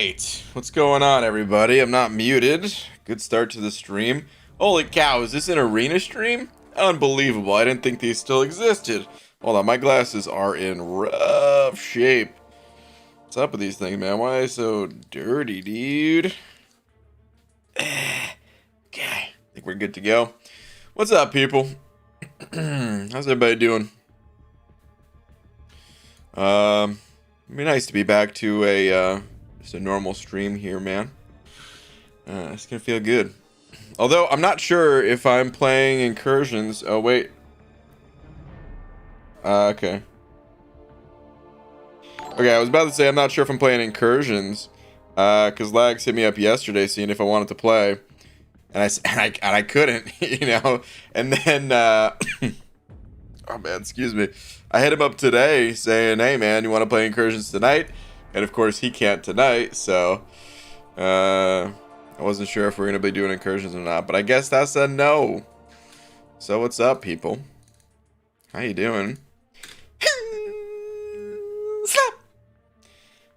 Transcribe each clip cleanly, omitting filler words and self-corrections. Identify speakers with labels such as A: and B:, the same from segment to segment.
A: Alright, what's going on, everybody? I'm not muted. Good start to the stream. Holy cow, is this an arena stream? Unbelievable, I didn't think these still existed. Hold on, my glasses are in rough shape. What's up with these things, man? Why are they so dirty, dude? Okay, I think we're good to go. What's up, people? How's everybody doing? It'd be nice to be back to a just a normal stream here, man. It's gonna feel good. Although I'm not sure if I'm playing incursions. Oh wait. Okay. Okay, I was about to say I'm not sure if I'm playing incursions, because Lags hit me up yesterday seeing if I wanted to play, and I couldn't, you know. And then oh man, excuse me. I hit him up today saying, "Hey man, you want to play incursions tonight?" And of course he can't tonight, so I wasn't sure if we're gonna be doing incursions or not. But I guess that's a no. So what's up, people? How you doing?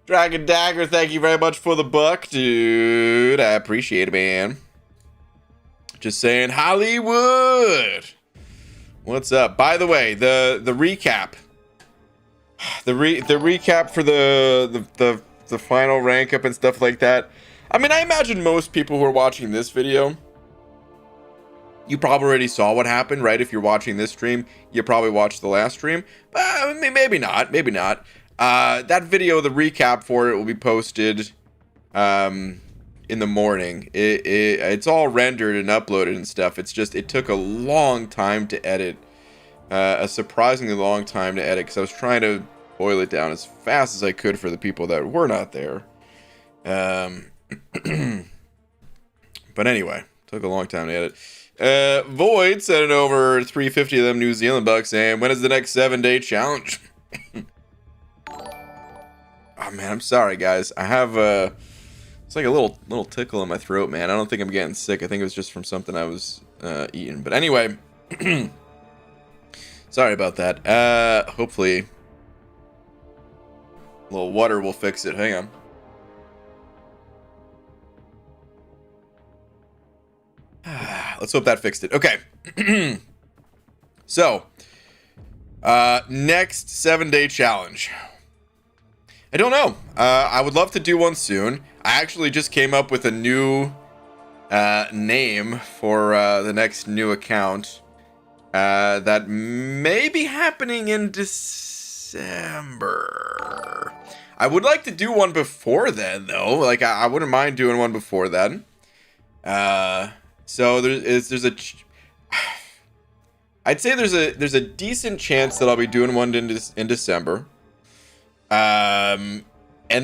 A: Dragon Dagger, thank you very much for the buck, dude. I appreciate it, man. Just saying, Hollywood. What's up? By the way, the recap, the recap for the final rank up and stuff like that. I mean, I imagine most people who are watching this video, you probably already saw what happened, right? If you're watching this stream, you probably watched the last stream. But maybe not. Maybe not. That video, the recap for it, will be posted in the morning. It's all rendered and uploaded and stuff. It's just, it took a long time to edit. A surprisingly long time to edit, because I was trying to boil it down as fast as I could for the people that were not there. But anyway, took a long time to edit. Void sent over 350 of them New Zealand bucks, saying, when is the next 7-day challenge? Oh man, I'm sorry guys. I have it's like a little tickle in my throat, man. I don't think I'm getting sick. I think it was just from something I was eating. But anyway, sorry about that. Hopefully a little water will fix it. Hang on. Let's hope that fixed it. Okay. So, next 7-day challenge. I don't know. I would love to do one soon. I actually just came up with a new name for the next new account that may be happening in December. I would like to do one before then, though. Like, I wouldn't mind doing one before then. So there's a I'd say there's a decent chance that I'll be doing one in December. And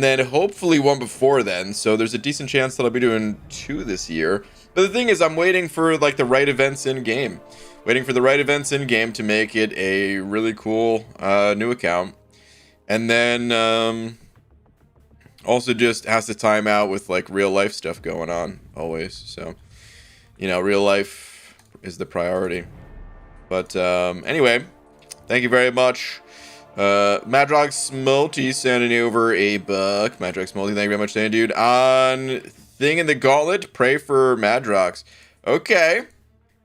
A: then hopefully one before then. So there's a decent chance that I'll be doing 2 this year. But the thing is, I'm waiting for like the right events in game. Waiting for the right events in game to make it a really cool new account. And then also just has to time out with like real life stuff going on always. So, you know, real life is the priority. But anyway, thank you very much. Madrox Smolty sending over a buck. Madrox Smolty, thank you very much, dude. On Thing in the Gauntlet, pray for Madrox. Okay.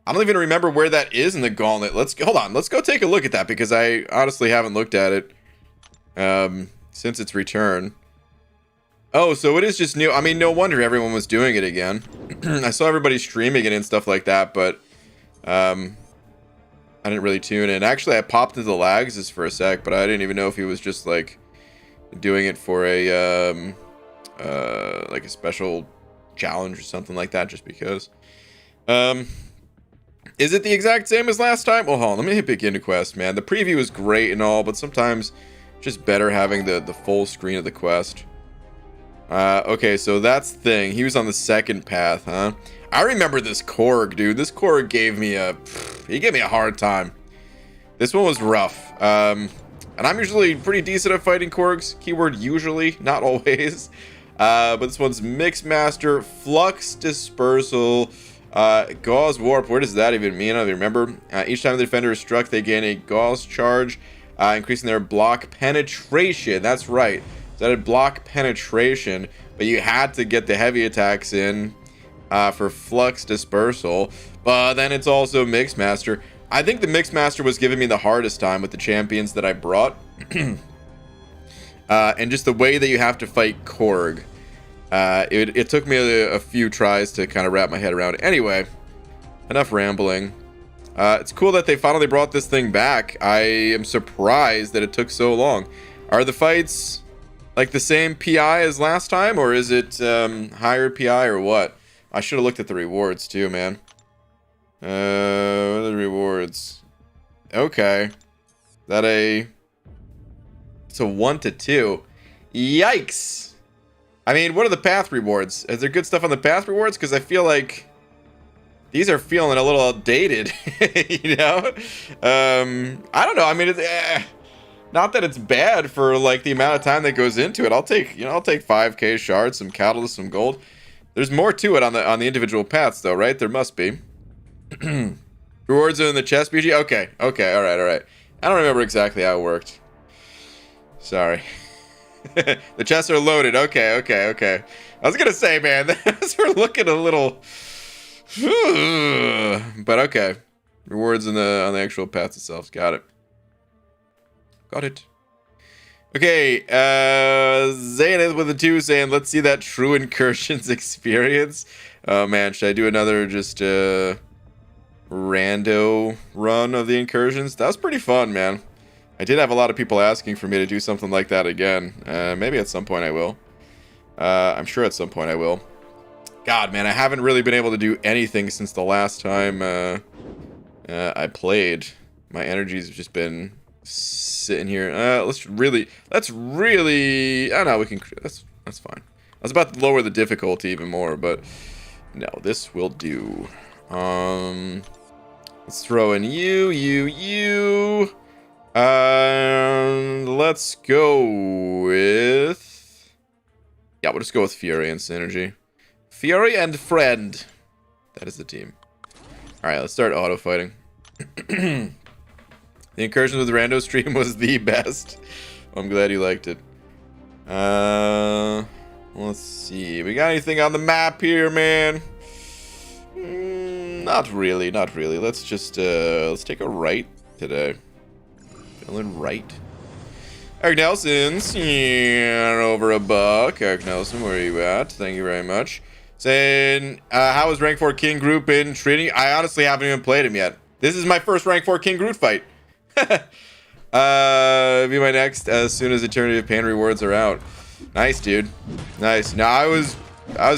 A: I don't even remember where that is in the gauntlet. Hold on. Let's go take a look at that, because I honestly haven't looked at it since its return. Oh, so it is just new. I mean, no wonder everyone was doing it again. I saw everybody streaming it and stuff like that, but I didn't really tune in. Actually, I popped into the Lags just for a sec, but I didn't even know if he was just like doing it for a like a special challenge or something like that, just because. Is it the exact same as last time? Well, hold on, let me hit begin to quest, man. The preview is great and all, but sometimes it's just better having the full screen of the quest. Okay, so that's the thing. He was on the second path, huh? I remember this Korg, dude. This Korg gave me a hard time. This one was rough. And I'm usually pretty decent at fighting Korgs. Keyword usually, not always. But this one's Mixmaster, Flux Dispersal, Gauze Warp. Where does that even mean? I don't even remember. Each time the defender is struck, they gain a Gauze charge, increasing their block penetration. That's right. So that had block penetration, but you had to get the heavy attacks in for flux dispersal. But then it's also Mixmaster. I think the Mixmaster was giving me the hardest time with the champions that I brought. And just the way that you have to fight Korg. It took me a few tries to kind of wrap my head around it. Anyway, enough rambling. It's cool that they finally brought this thing back. I am surprised that it took so long. Are the fights like the same PI as last time, or is it higher PI or what? I should have looked at the rewards too, man. What are the rewards? Okay. It's a 1 to 2. Yikes. I mean, what are the path rewards? Is there good stuff on the path rewards? Because I feel like these are feeling a little outdated, you know? I don't know. I mean, not that it's bad for like the amount of time that goes into it. I'll take 5k shards, some catalyst, some gold. There's more to it on the individual paths though, right? There must be. Rewards are in the chest, BG? Okay, all right. I don't remember exactly how it worked. Sorry. The chests are loaded. Okay. I was gonna say, man, those are looking a little... But okay. Rewards on the actual path itself. Got it. Okay, Zayneth with a 2 saying, let's see that true incursions experience. Oh man, should I do another just rando run of the incursions? That was pretty fun, man. I did have a lot of people asking for me to do something like that again. Maybe at some point I will. I'm sure at some point I will. God, man, I haven't really been able to do anything since the last time I played. My energy's just been sitting here. Let's really. Oh no, we can. That's fine. I was about to lower the difficulty even more, but no, this will do. Let's throw in you. Let's go with... Yeah, we'll just go with Fury and Synergy. Fury and Friend. That is the team. Alright, let's start auto-fighting. The incursion with the rando stream was the best. I'm glad you liked it. Let's see. We got anything on the map here, man? Not really. Let's just, let's take a right today. Feeling right. Eric Nelson's over $1. Eric Nelson, where are you at? Thank you very much. Saying, how is rank 4 King Group in Trinity? I honestly haven't even played him yet. This is my first rank 4 King Groot fight. Be my next as soon as Eternity of Pain rewards are out. Nice, dude. Nice. Now I was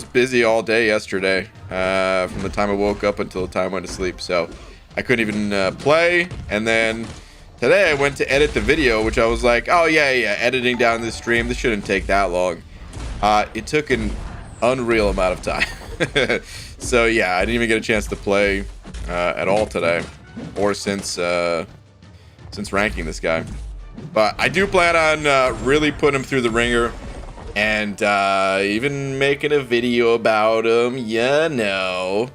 A: busy all day yesterday, from the time I woke up until the time I went to sleep, so I couldn't even play. And then today I went to edit the video, which I was like, oh yeah, editing down this stream, this shouldn't take that long. It took an unreal amount of time. So yeah, I didn't even get a chance to play at all today, or since ranking this guy. But I do plan on really putting him through the ringer, and even making a video about him, you know.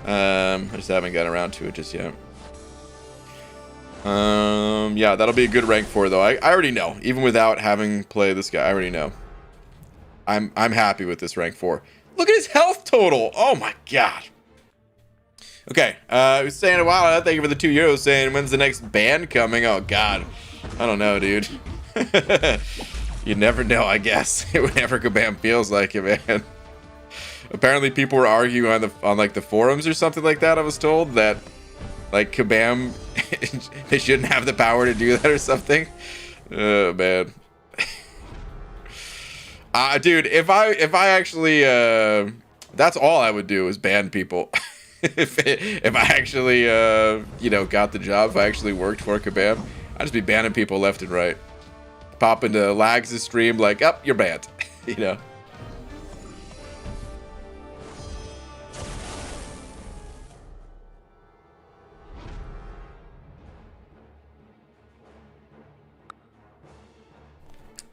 A: I just haven't gotten around to it just yet. Yeah, that'll be a good rank 4 though. I already know, even without having played this guy, I already know. I'm happy with this rank 4. Look at his health total. Oh my god. Okay, I was saying a while. Thank you for the €2 saying, when's the next band coming? Oh god, I don't know, dude. You never know, I guess. Whenever Kabam feels like it, man. Apparently people were arguing on like the forums or something like that. I was told that like Kabam, they shouldn't have the power to do that or something. Oh man. Dude, if I actually that's all I would do is ban people. if I actually you know, got the job, if I actually worked for Kabam, I'd just be banning people left and right. Pop into Lags' stream like, up, you're banned. You know.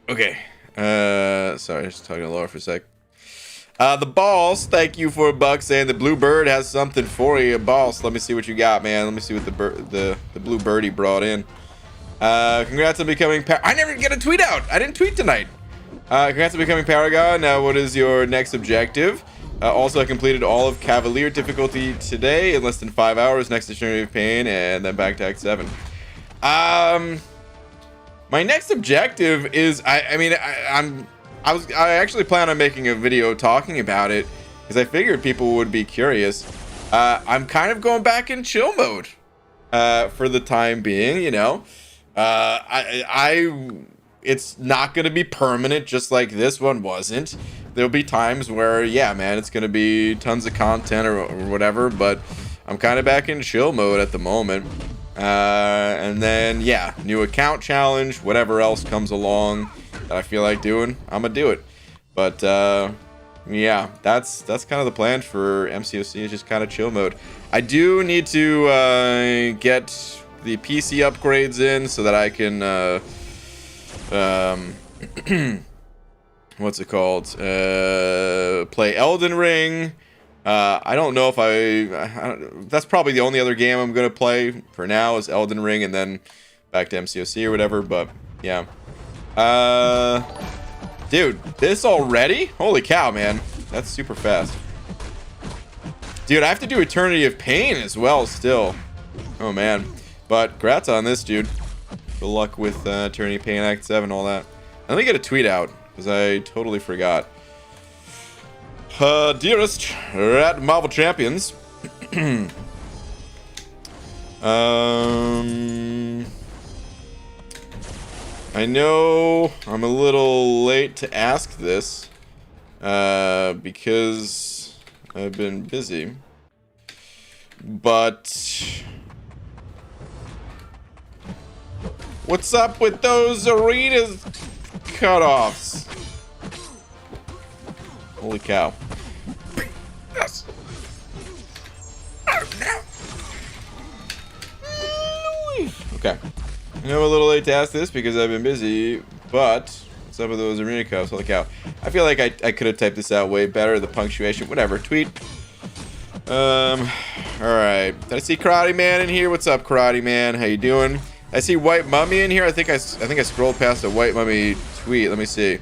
A: Okay. Sorry, just talking to Laura for a sec. The Balls, thank you for $1 saying the blue bird has something for you. Balls, let me see what you got, man. Let me see what the blue birdie brought in. Congrats on becoming I never get a tweet out. I didn't tweet tonight. Congrats on becoming Paragon. Now, what is your next objective? Also, I completed all of Cavalier difficulty today in less than 5 hours. Next Dictionary of Pain, and then back to Act 7. My next objective is, I actually plan on making a video talking about it because I figured people would be curious. I'm kind of going back in chill mode for the time being, you know. It's not going to be permanent, just like this one wasn't. There'll be times where, yeah, man, it's going to be tons of content or whatever, but I'm kind of back in chill mode at the moment. And then, yeah, new account challenge, whatever else comes along that I feel like doing, I'm going to do it. But, yeah, that's kind of the plan for MCOC, is just kind of chill mode. I do need to get the PC upgrades in so that I can what's it called, play Elden Ring. I don't know if that's probably the only other game I'm gonna play for now is Elden Ring, and then back to MCOC or whatever. But yeah, dude, this already, holy cow, man, that's super fast. Dude, I have to do Eternity of Pain as well still. Oh man, but congrats on this, dude. Good luck with Eternity of Pain Act 7, all that. Let me get a tweet out, because I totally forgot. Dearest, at Marvel Champions. I know I'm a little late to ask this, because I've been busy. But what's up with those arenas cutoffs? Holy cow. Yes. Okay. I know I'm a little late to ask this because I've been busy, but what's up with those arena cutoffs? Holy cow. I feel like I could have typed this out way better. The punctuation, whatever. Tweet. Alright. Did I see Karate Man in here? What's up, Karate Man? How you doing? I see White Mummy in here. I think I scrolled past a White Mummy tweet. Let me see.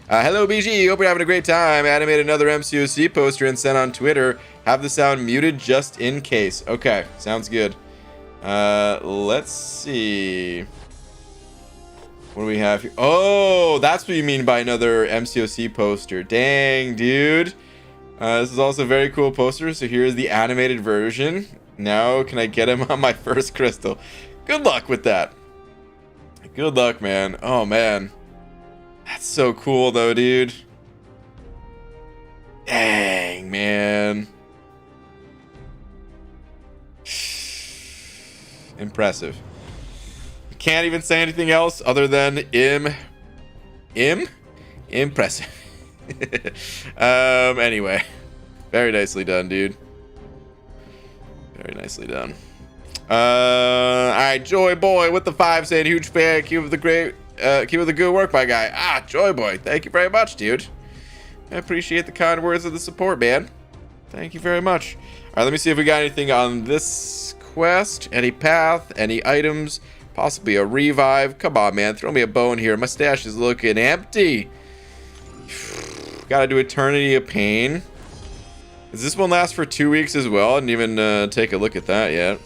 A: Hello, BG. Hope you're having a great time. Animated another MCOC poster and sent on Twitter. Have the sound muted just in case. Okay, sounds good. Let's see. What do we have here? Oh, that's what you mean by another MCOC poster. Dang, dude. This is also a very cool poster. So here's the animated version. Now, can I get him on my first crystal? Good luck with that. Good luck, man. Oh, man. That's so cool, though, dude. Dang, man. Impressive. Can't even say anything else other than impressive. Anyway. Very nicely done, dude. Very nicely done. Alright, Joy Boy with the 5 saying huge fan. Keep with the great, keep with the good work, my guy. Ah, Joy Boy, thank you very much, dude. I appreciate the kind words of the support, man. Thank you very much. Alright, let me see if we got anything on this quest. Any path, any items, possibly a revive. Come on, man, throw me a bone here. My stash is looking empty. Gotta do Eternity of Pain. Does this one last for 2 weeks as well? I didn't even take a look at that yet.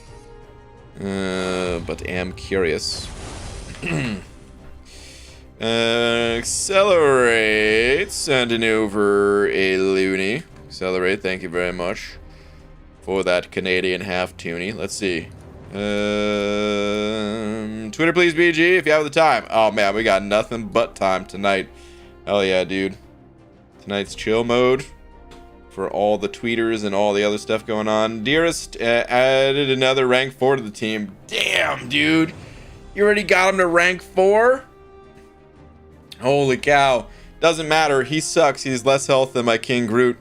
A: But am curious. Accelerate. Sending over a loony. Accelerate, thank you very much for that Canadian half toonie. Let's see. Twitter please, BG, if you have the time. Oh man, we got nothing but time tonight. Hell yeah, dude. Tonight's chill mode for all the tweeters and all the other stuff going on. Dearest added another rank 4 to the team. Damn, dude. You already got him to rank 4? Holy cow. Doesn't matter. He sucks. He's less health than my King Groot.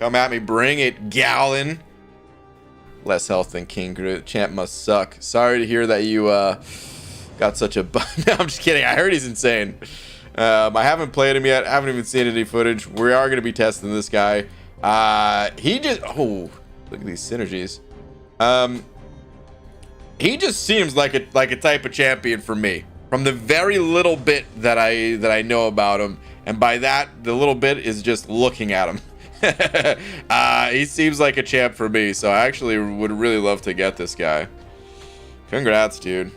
A: Come at me. Bring it, Gallon. Less health than King Groot. Champ must suck. Sorry to hear that you got such a... No, I'm just kidding. I heard he's insane. I haven't played him yet. I haven't even seen any footage. We are going to be testing this guy. He just... Oh, look at these synergies. He just seems like a type of champion for me. from the very little bit that I know about him, and by that the little bit is just looking at him. He seems like a champ for me, so I actually would really love to get this guy. Congrats, dude.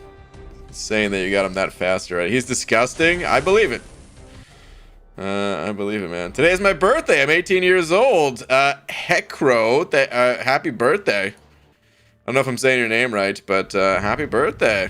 A: Saying that you got him that fast already. He's disgusting. I believe it. I believe it, man. Today is my birthday. I'm 18 years old. Hecro, happy birthday. I don't know if I'm saying your name right, but happy birthday.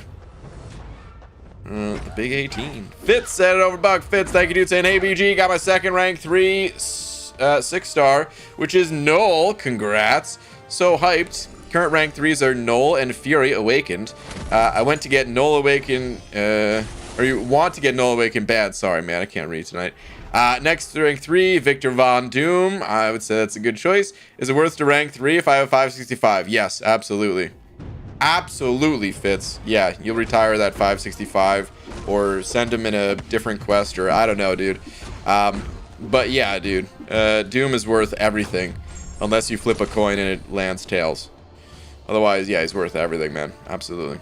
A: The big 18. Fitz said it over Buck. Fitz, thank you, dude. Saying, hey, BG, got my second rank 3 6-star, which is Null. Congrats. So hyped. Current rank 3s are Null and Fury Awakened. I went to get Null Awakened, or you want to get Null Awakened bad. Sorry, man, I can't read tonight. Next, rank 3, Victor Von Doom. I would say that's a good choice. Is it worth to rank 3 if I have 565? Yes, absolutely. Absolutely, Fitz. Yeah, you'll retire that 565 or send him in a different quest, or I don't know, dude. But yeah, dude, Doom is worth everything unless you flip a coin and it lands tails. Otherwise, yeah, he's worth everything, man. Absolutely.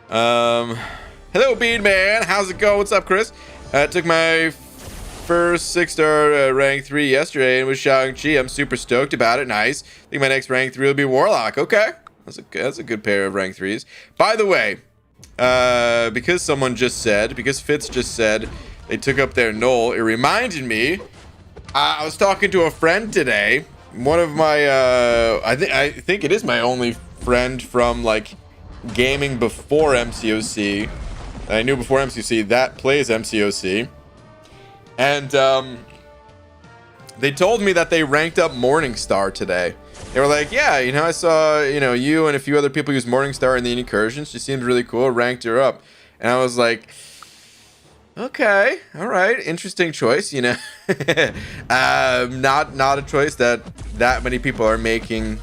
A: Hello, Bean Man. How's it going? What's up, Chris? Took my first 6-star rank 3 yesterday and was Shang-Chi. I'm super stoked about it. Nice. I think my next rank 3 will be Warlock. Okay. That's a good pair of rank 3s. By the way, because Fitz just said they took up their Null, it reminded me, I was talking to a friend today. One of my, I think it is my only friend from, like, gaming before MCOC. I knew before MCOC that plays MCOC. And, they told me that they ranked up Morningstar today. They were like, yeah, you know, I saw, you know, you and a few other people use Morningstar in the incursions. She seemed really cool, ranked her up. And I was like, okay, all right, interesting choice, you know. Not a choice that many people are making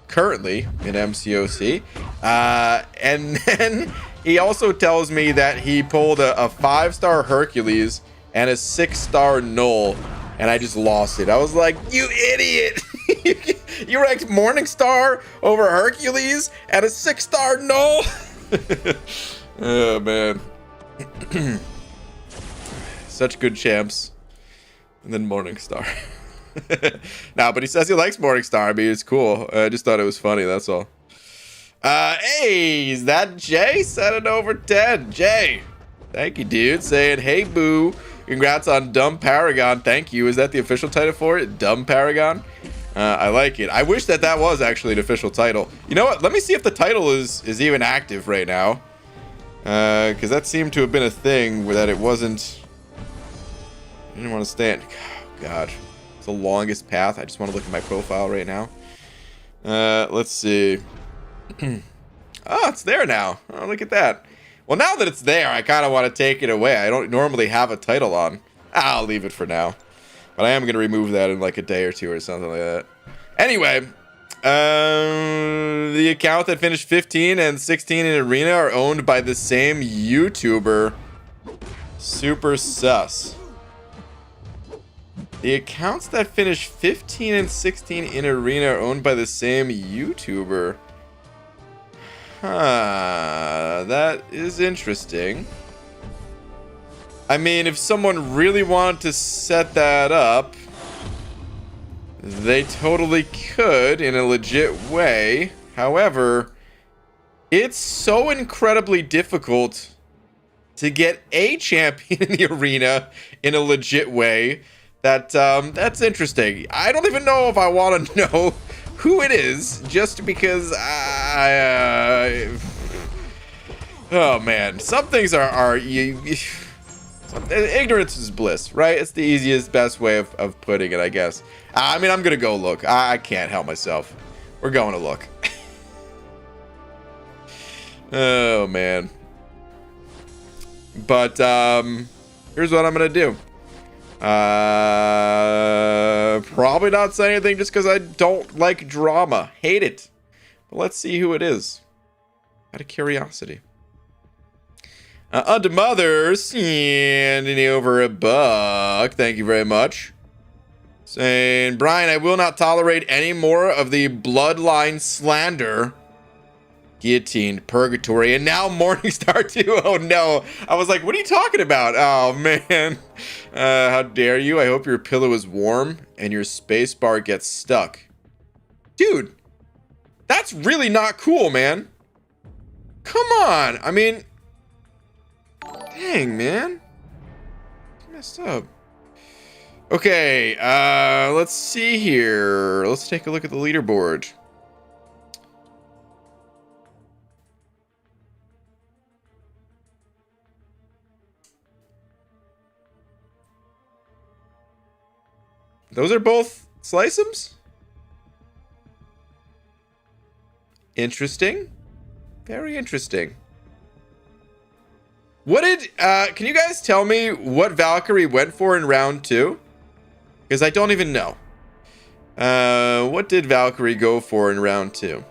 A: currently in MCOC. And then he also tells me that he pulled a 5-star Hercules and a 6-star Null, and I just lost it. I was like, you idiot! You ranked Morningstar over Hercules and a 6-star Null? Oh, man. Such good champs. And then Morningstar. Nah, but he says he likes Morningstar. I mean, it's cool. I just thought it was funny, that's all. Hey, is that Jay? 7 over 10. Jay. Thank you, dude. Saying, hey, boo. Congrats on Dumb Paragon. Thank you. Is that the official title for it? Dumb Paragon? I like it. I wish that was actually an official title. You know what? Let me see if the title is even active right now. Because that seemed to have been a thing where that it wasn't. I didn't want to stand. Oh, God, it's the longest path. I just want to look at my profile right now. Let's see. Oh, it's there now. Oh, look at that. Well, now that it's there, I kind of want to take it away. I don't normally have a title on. I'll leave it for now. But I am going to remove that in like a day or two or something like that. Anyway, the account that finished 15 and 16 in Arena are owned by the same YouTuber. Super sus. The accounts that finish 15 and 16 in Arena are owned by the same YouTuber. Huh, that is interesting. I mean, if someone really wanted to set that up, they totally could in a legit way. However, it's so incredibly difficult to get a champion in the arena in a legit way that that's interesting. I don't even know if I want to know who it is, just because oh man, some things are ignorance is bliss, right? It's the easiest, best way of putting it, I guess. I mean, I'm gonna go look. I can't help myself. We're going to look. Oh man. But here's what I'm gonna do. Probably not say anything just because I don't like drama. Hate it. But let's see who it is. Out of curiosity. Unto Mother, sending over $1. Thank you very much. Saying, Brian, I will not tolerate any more of the bloodline slander. Guillotined, Purgatory, and now Morningstar too. Oh no. I was like, what are you talking about? Oh man. How dare you? I hope your pillow is warm and your space bar gets stuck. Dude, that's really not cool, man. Come on. I mean, dang, man. Messed up. Okay, let's see here. Let's take a look at the leaderboard. Those are both Slice'ems? Interesting. Very interesting. What did, can you guys tell me what Valkyrie went for in round 2? Because I don't even know. What did Valkyrie go for in round 2?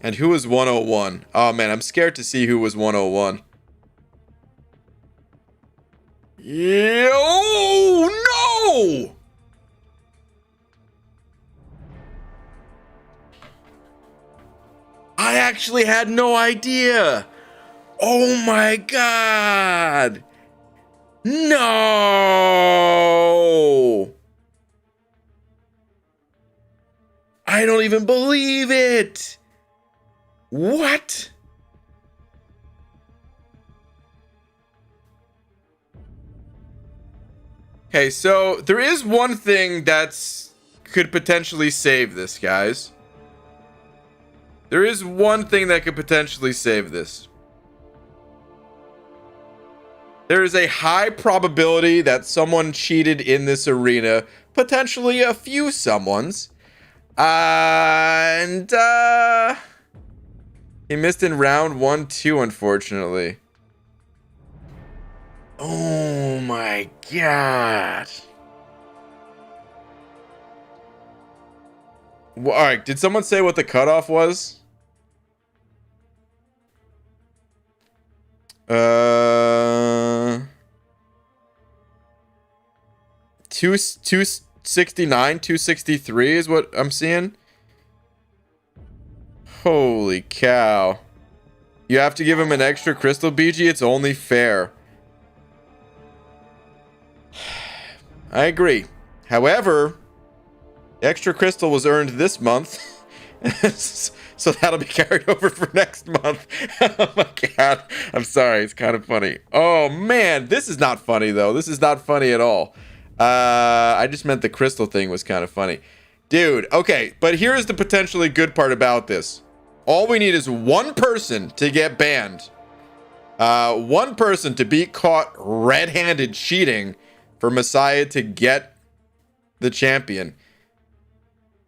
A: And who was 101? Oh man, I'm scared to see who was 101. Yeah, oh no! I actually had no idea. Oh my god. No. I don't even believe it. What? Okay, so there is one thing that's could potentially save this, guys. There is one thing that could potentially save this. There is a high probability that someone cheated in this arena. Potentially a few someones. And he missed in round 1, 2, unfortunately. Oh my god. Well, all right, did someone say what the cutoff was? 269, 263 is what I'm seeing. Holy cow. You have to give him an extra crystal, BG. It's only fair. I agree. However, extra crystal was earned this month. So that'll be carried over for next month. Oh my god. I'm sorry. It's kind of funny. Oh man. This is not funny though. This is not funny at all. I just meant the crystal thing was kind of funny. Dude. Okay. But here's the potentially good part about this. All we need is one person to get banned. One person to be caught red-handed cheating for Messiah to get the champion.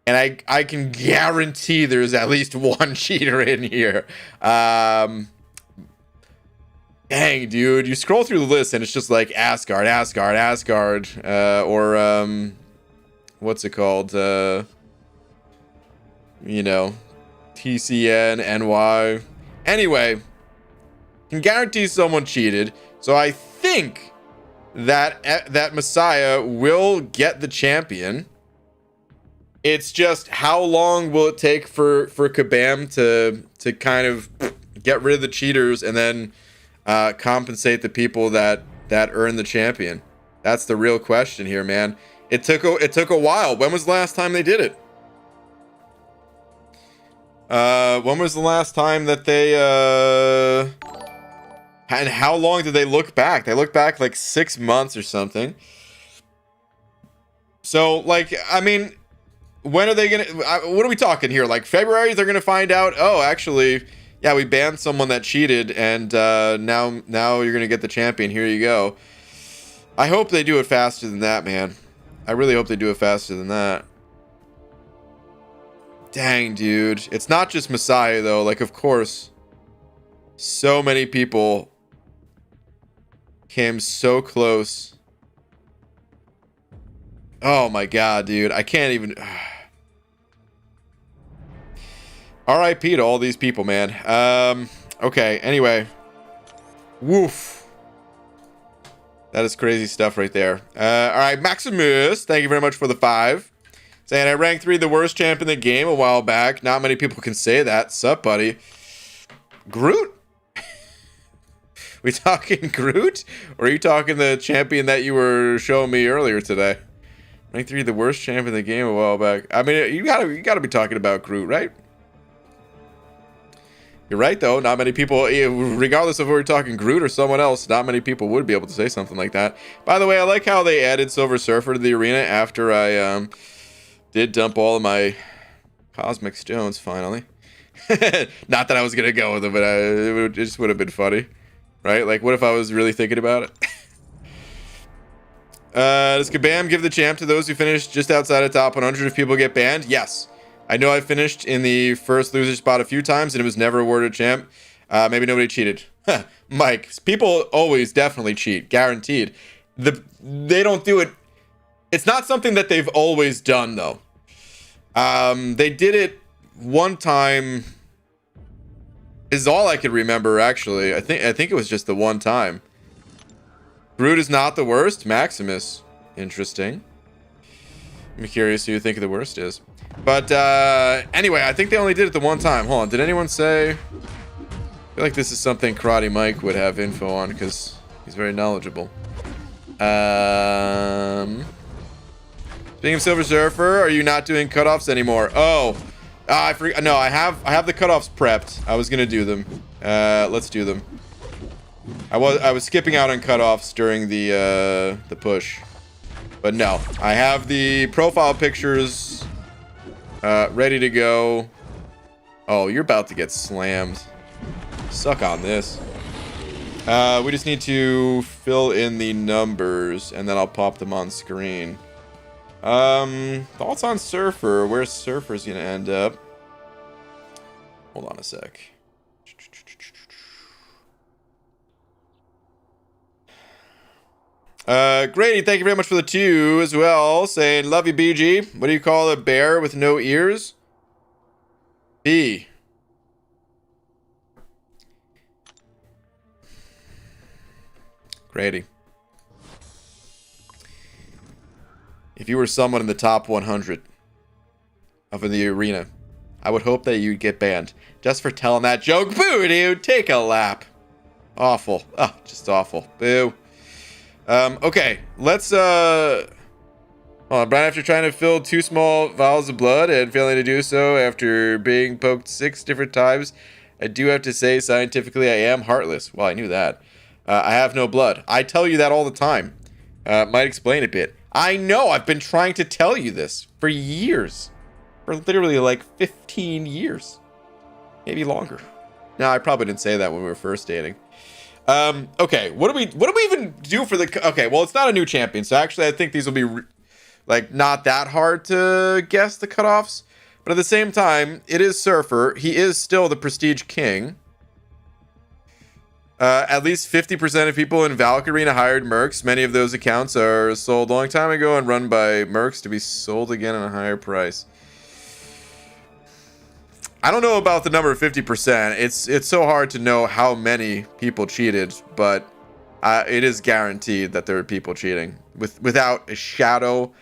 A: And I can guarantee there's at least one cheater in here. Dang, dude. You scroll through the list and it's just like Asgard, Asgard, Asgard. Or, what's it called? You know, TCN, NY. Anyway, can guarantee someone cheated. So I think that Messiah will get the champion. It's just how long will it take for Kabam to kind of get rid of the cheaters and then compensate the people that earn the champion? That's the real question here, man. It took a while. When was the last time they did it? When was the last time that they and how long did they look back? They looked back like 6 months or something. So like, I mean, when are they gonna, what are we talking here? Like February, they're gonna find out, oh, actually, yeah, we banned someone that cheated, and now you're gonna get the champion. Here you go. I hope they do it faster than that, man. I really hope they do it faster than that. Dang, dude. It's not just Messiah, though. Like, of course, so many people came so close. Oh my god, dude. I can't even... RIP to all these people, man. Okay, anyway. Woof. That is crazy stuff right there. Alright, Maximus, thank you very much for the 5. Saying I ranked 3 the worst champ in the game a while back. Not many people can say that. Sup, buddy? Groot? We talking Groot? Or are you talking the champion that you were showing me earlier today? Ranked 3 the worst champ in the game a while back. I mean, you gotta be talking about Groot, right? You're right, though. Not many people, regardless of if we're talking Groot or someone else, not many people would be able to say something like that. By the way, I like how they added Silver Surfer to the arena after I did dump all of my Cosmic Stones, finally. Not that I was going to go with it, but it just would have been funny. Right? Like, what if I was really thinking about it? Does Kabam give the champ to those who finish just outside of top 100 if people get banned? Yes. I know I finished in the first loser spot a few times and it was never awarded a champ. Maybe nobody cheated. Mike, people always definitely cheat. Guaranteed. They don't do it. It's not something that they've always done, though. They did it one time. Is all I could remember, actually. I think it was just the one time. Groot is not the worst. Maximus. Interesting. I'm curious who you think the worst is. But anyway, I think they only did it the one time. Hold on. Did anyone say? I feel like this is something Karate Mike would have info on because he's very knowledgeable. Speaking of Silver Surfer, are you not doing cutoffs anymore? Oh, I forgot. No, I have the cutoffs prepped. I was gonna do them. Let's do them. I was skipping out on cutoffs during the push, but no, I have the profile pictures ready to go. Oh, you're about to get slammed. Suck on this. We just need to fill in the numbers, and then I'll pop them on screen. Thoughts on Surfer? Where's Surfer's gonna end up? Hold on a sec. Grady, thank you very much for the 2 as well. Saying, love you, BG. What do you call a bear with no ears? B. Grady. If you were someone in the top 100 of the arena, I would hope that you'd get banned just for telling that joke. Boo, dude. Take a lap. Awful. Oh, just awful. Boo. Okay, let's, right after trying to fill 2 small vials of blood and failing to do so after being poked 6 different times, I do have to say, scientifically, I am heartless. Well, I knew that. I have no blood. I tell you that all the time. Might explain a bit. I know, I've been trying to tell you this for years. For literally like 15 years. Maybe longer. No, I probably didn't say that when we were first dating. Okay, what do we even do for the... Okay, well, it's not a new champion, so actually I think these will be, like, not that hard to guess the cutoffs. But at the same time, it is Surfer. He is still the Prestige King. At least 50% of people in Valk Arena hired mercs. Many of those accounts are sold a long time ago and run by mercs to be sold again at a higher price. I don't know about the number of 50%. It's so hard to know how many people cheated, but it is guaranteed that there are people cheating without a shadow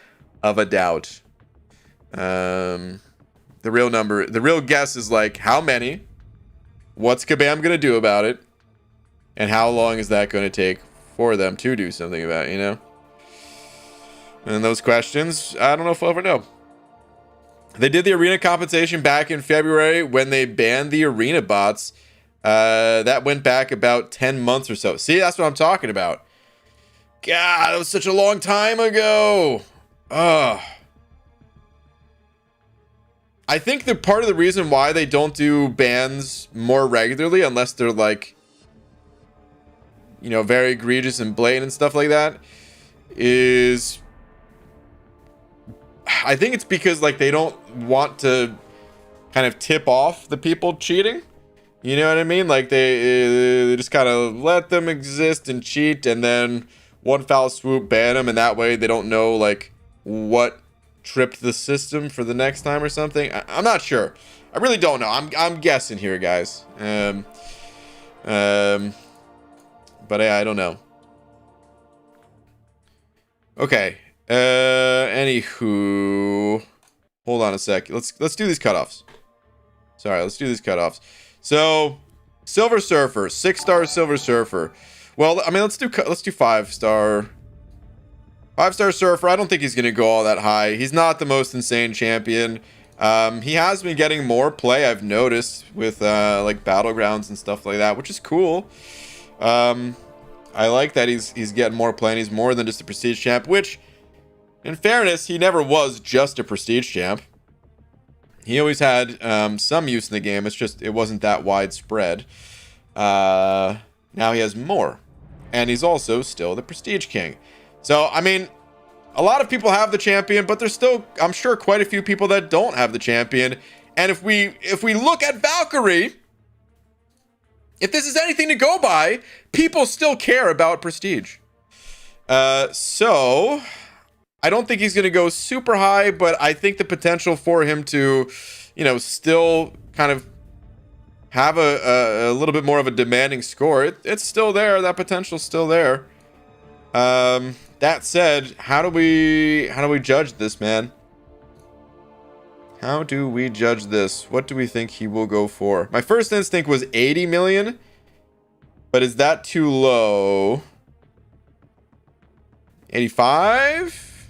A: of a doubt. The real guess is like how many, what's Kabam gonna do about it, and how long is that going to take for them to do something about it, you know? And those questions, I don't know if we'll ever know. They did the arena compensation back in February when they banned the arena bots. That went back about 10 months or so. See, that's what I'm talking about. God, that was such a long time ago. Ugh. I think that part of the reason why they don't do bans more regularly, unless they're like, you know, very egregious and blatant and stuff like that, is I think it's because like they don't want to kind of tip off the people cheating. You know what I mean? Like they just kind of let them exist and cheat, and then one foul swoop ban them, and that way they don't know like what tripped the system for the next time or something. I'm not sure. I really don't know. I'm guessing here, guys. But yeah, I don't know. Okay. Anywho. Hold on a sec. Let's do these cutoffs. Sorry, let's do these cutoffs. So, Silver Surfer, 6-star Silver Surfer. Well, I mean, let's do 5-star. 5-star Surfer. I don't think he's going to go all that high. He's not the most insane champion. He has been getting more play, I've noticed, with like battlegrounds and stuff like that, which is cool. I like that he's getting more play and he's more than just a prestige champ, which, in fairness, he never was just a prestige champ. He always had some use in the game. It's just it wasn't that widespread. Now he has more, and he's also still the prestige king. So I mean, a lot of people have the champion, but there's still, I'm sure, quite a few people that don't have the champion. And if we look at Valkyrie, if this is anything to go by, people still care about prestige. So I don't think he's going to go super high, but I think the potential for him to, you know, still kind of have a little bit more of a demanding score, it's still there. That potential's still there. That said, how do we judge this, man? How do we judge this? What do we think he will go for? My first instinct was 80 million, but is that too low? 85?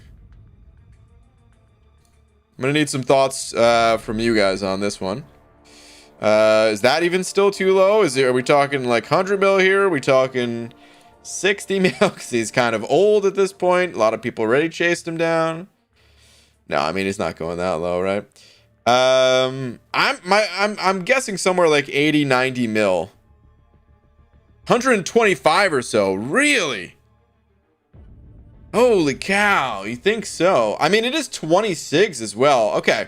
A: I'm gonna need some thoughts from you guys on this one. Is that even still too low? Are we talking like 100 mil here? Are we talking 60 mil? Because he's kind of old at this point. A lot of people already chased him down. No, I mean, he's not going that low, right? I'm guessing somewhere like 80, 90 mil. 125 or so. Really? Holy cow, you think so? I mean, it is 26 as well. Okay.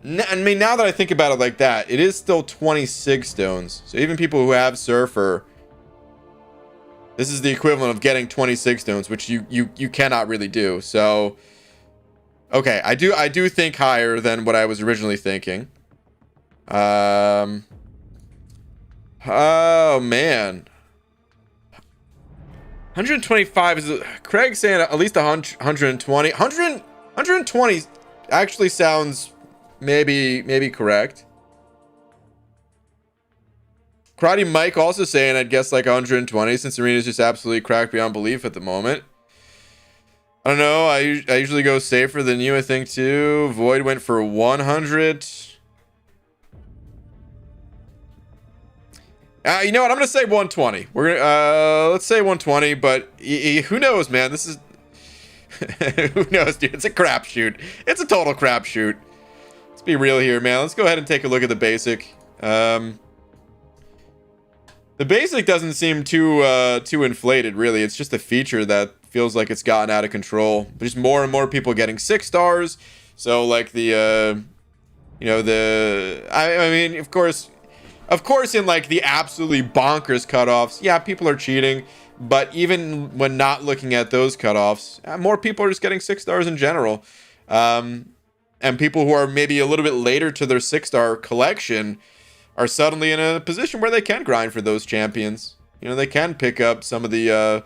A: I mean, now that I think about it like that, it is still 26 stones. So even people who have Surfer, this is the equivalent of getting 26 stones, which you cannot really do. So, okay, I do think higher than what I was originally thinking. Oh man. 125 is Craig's saying at least 120. 120 actually sounds maybe correct. Karate Mike also saying I'd guess like 120 since Arena's just absolutely cracked beyond belief at the moment. I don't know. I usually go safer than you, I think, too. Void went for 100. You know what? I'm gonna say 120. We're gonna let's say 120. But who knows, man? This is who knows, dude? It's a crapshoot. It's a total crapshoot. Let's be real here, man. Let's go ahead and take a look at the basic. The basic doesn't seem too inflated, really. It's just a feature that feels like it's gotten out of control. There's more and more people getting 6 stars. So like the you know, I mean, of course, in like the absolutely bonkers cutoffs, yeah, people are cheating. But even when not looking at those cutoffs, more people are just getting 6 stars in general. And people who are maybe a little bit later to their 6-star collection are suddenly in a position where they can grind for those champions. You know, they can pick up some of the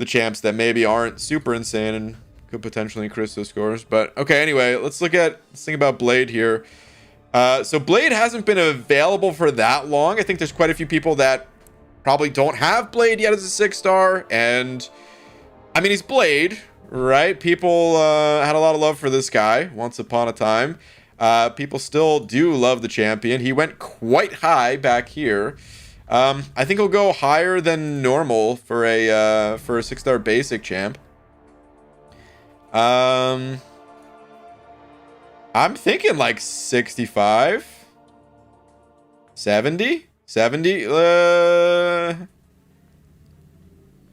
A: champs that maybe aren't super insane and could potentially increase those scores. But okay, anyway, let's think about Blade here. So Blade hasn't been available for that long. I think there's quite a few people that probably don't have Blade yet as a 6-star. And I mean, he's Blade, right? People had a lot of love for this guy once upon a time. People still do love the champion. He went quite high back here. I think he'll go higher than normal for a 6-star basic champ. I'm thinking like 65, 70.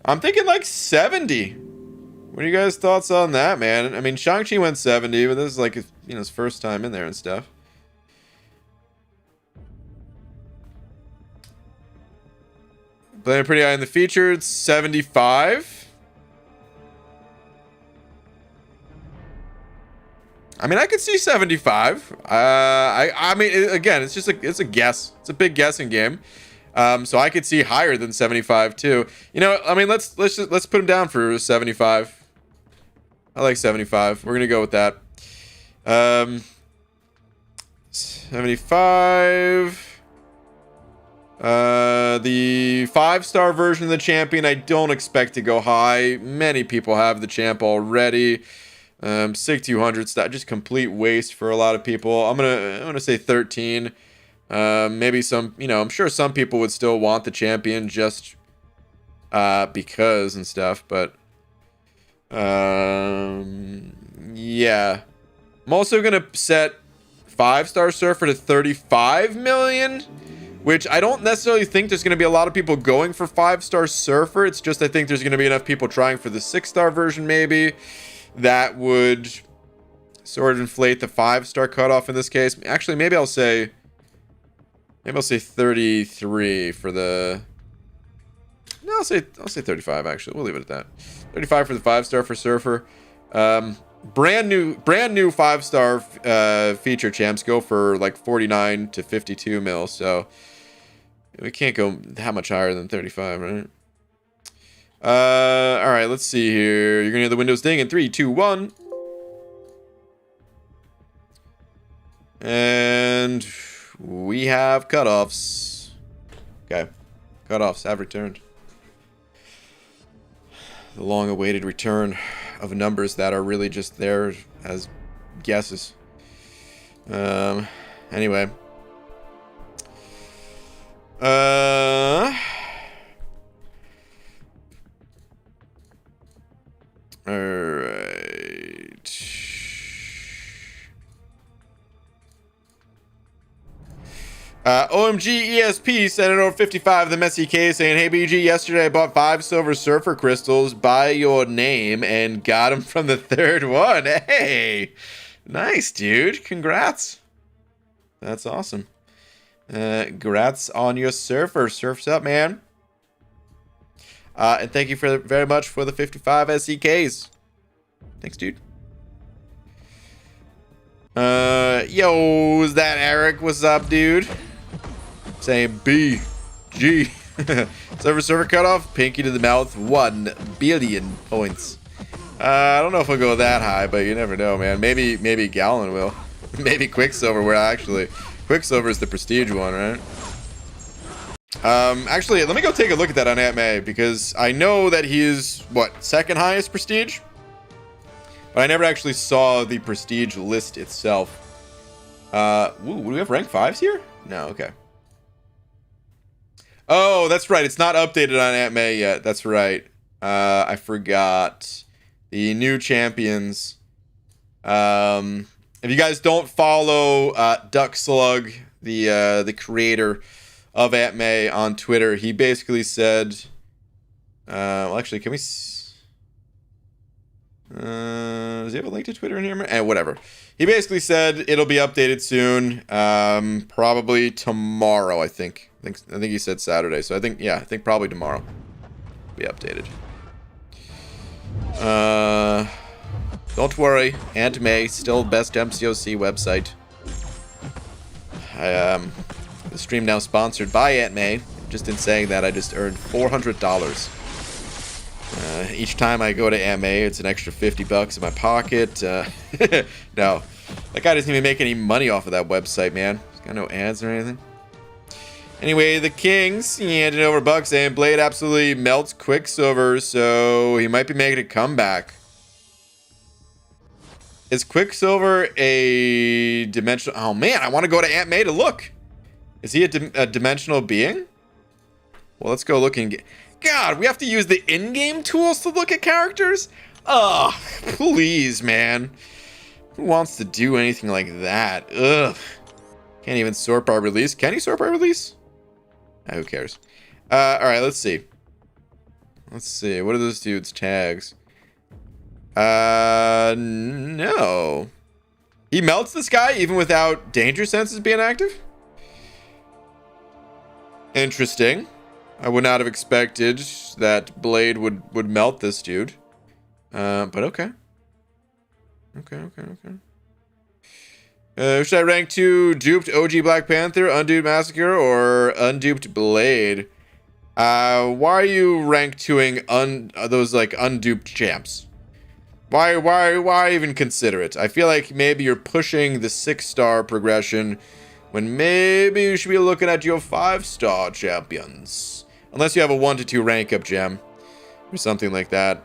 A: I'm thinking like 70. What are you guys' thoughts on that, man? I mean, Shang-Chi went 70, but this is like, you know, his first time in there and stuff. Playing pretty high in the featured, 75. I mean, I could see 75. I mean, again, it's a guess. It's a big guessing game. So I could see higher than 75 too. You know, I mean, let's put him down for 75. I like 75. We're gonna go with that. 75. The 5-star version of the champion, I don't expect to go high. Many people have the champ already. 6200 stat, just complete waste for a lot of people. I'm gonna say 13. Maybe some, I'm sure some people would still want the champion just because and stuff, but yeah. I'm also gonna set 5-star surfer to 35 million. Which I don't necessarily think there's going to be a lot of people going for 5-star surfer. It's just I think there's going to be enough people trying for the 6-star version maybe. That would sort of inflate the 5-star cutoff in this case. Actually, maybe I'll say 33 for the... No, I'll say 35 actually. We'll leave it at that. 35 for the 5-star for surfer. Brand new 5-star feature champs go for like 49 to 52 mil, so we can't go that much higher than 35, right? All right, let's see here. You're gonna hear the Windows ding in 3, 2, 1, and we have cutoffs. Okay, cutoffs have returned. The long-awaited return of numbers that are really just there as guesses. Anyway. All right. OMG ESP sent it over 55 the messy case saying, hey BG, yesterday I bought 5 silver surfer crystals by your name and got them from the 3rd one. Hey, nice dude, congrats. That's awesome. Congrats on your surfer. Surf's up, man. And thank you very much for the 55 SCKs. Thanks, dude. Yo, is that Eric? What's up, dude? Saying B, G. Server cutoff, pinky to the mouth, 1 billion points. I don't know if we'll go that high, but you never know, man. Maybe Gallon will. Maybe Quicksilver will actually. Quicksilver is the prestige one, right? Actually, let me go take a look at that on AtMay, because I know that he is, what, 2nd highest prestige? But I never actually saw the prestige list itself. Ooh, do we have rank 5s here? No, okay. Oh, that's right. It's not updated on AtMay yet. That's right. I forgot. The new champions. If you guys don't follow Duck Slug, the creator of AtMay on Twitter, he basically said... well, actually, can we... does he have a link to Twitter in here? Whatever. He basically said it'll be updated soon. Probably tomorrow, I think. I think he said Saturday. So I think probably tomorrow be updated. Don't worry, Aunt May still best MCOC website. The stream now sponsored by Aunt May. Just in saying that, I just earned $400. Each time I go to Aunt May, it's an extra $50 in my pocket. No, that guy doesn't even make any money off of that website, man. He's got no ads or anything. Anyway, the Kings, he handed over Buck saying Blade absolutely melts Quicksilver, so he might be making a comeback. Is Quicksilver a dimensional... Oh, man, I want to go to Aunt May to look. Is he a dimensional being? Well, let's go look and get... God, we have to use the in-game tools to look at characters? Ugh, please, man. Who wants to do anything like that? Ugh. Can't even sort by release. Can he sort by release? Who cares? Alright, let's see. Let's see. What are those dudes' tags? No. He melts this guy even without danger senses being active? Interesting. I would not have expected that Blade would melt this dude. But okay. Okay. Should I rank 2 duped OG Black Panther, unduped Massacre, or unduped Blade? Why are you rank 2ing those like unduped champs? Why even consider it? I feel like maybe you're pushing the 6-star progression when maybe you should be looking at your 5-star champions. Unless you have a 1 to 2 rank up gem or something like that.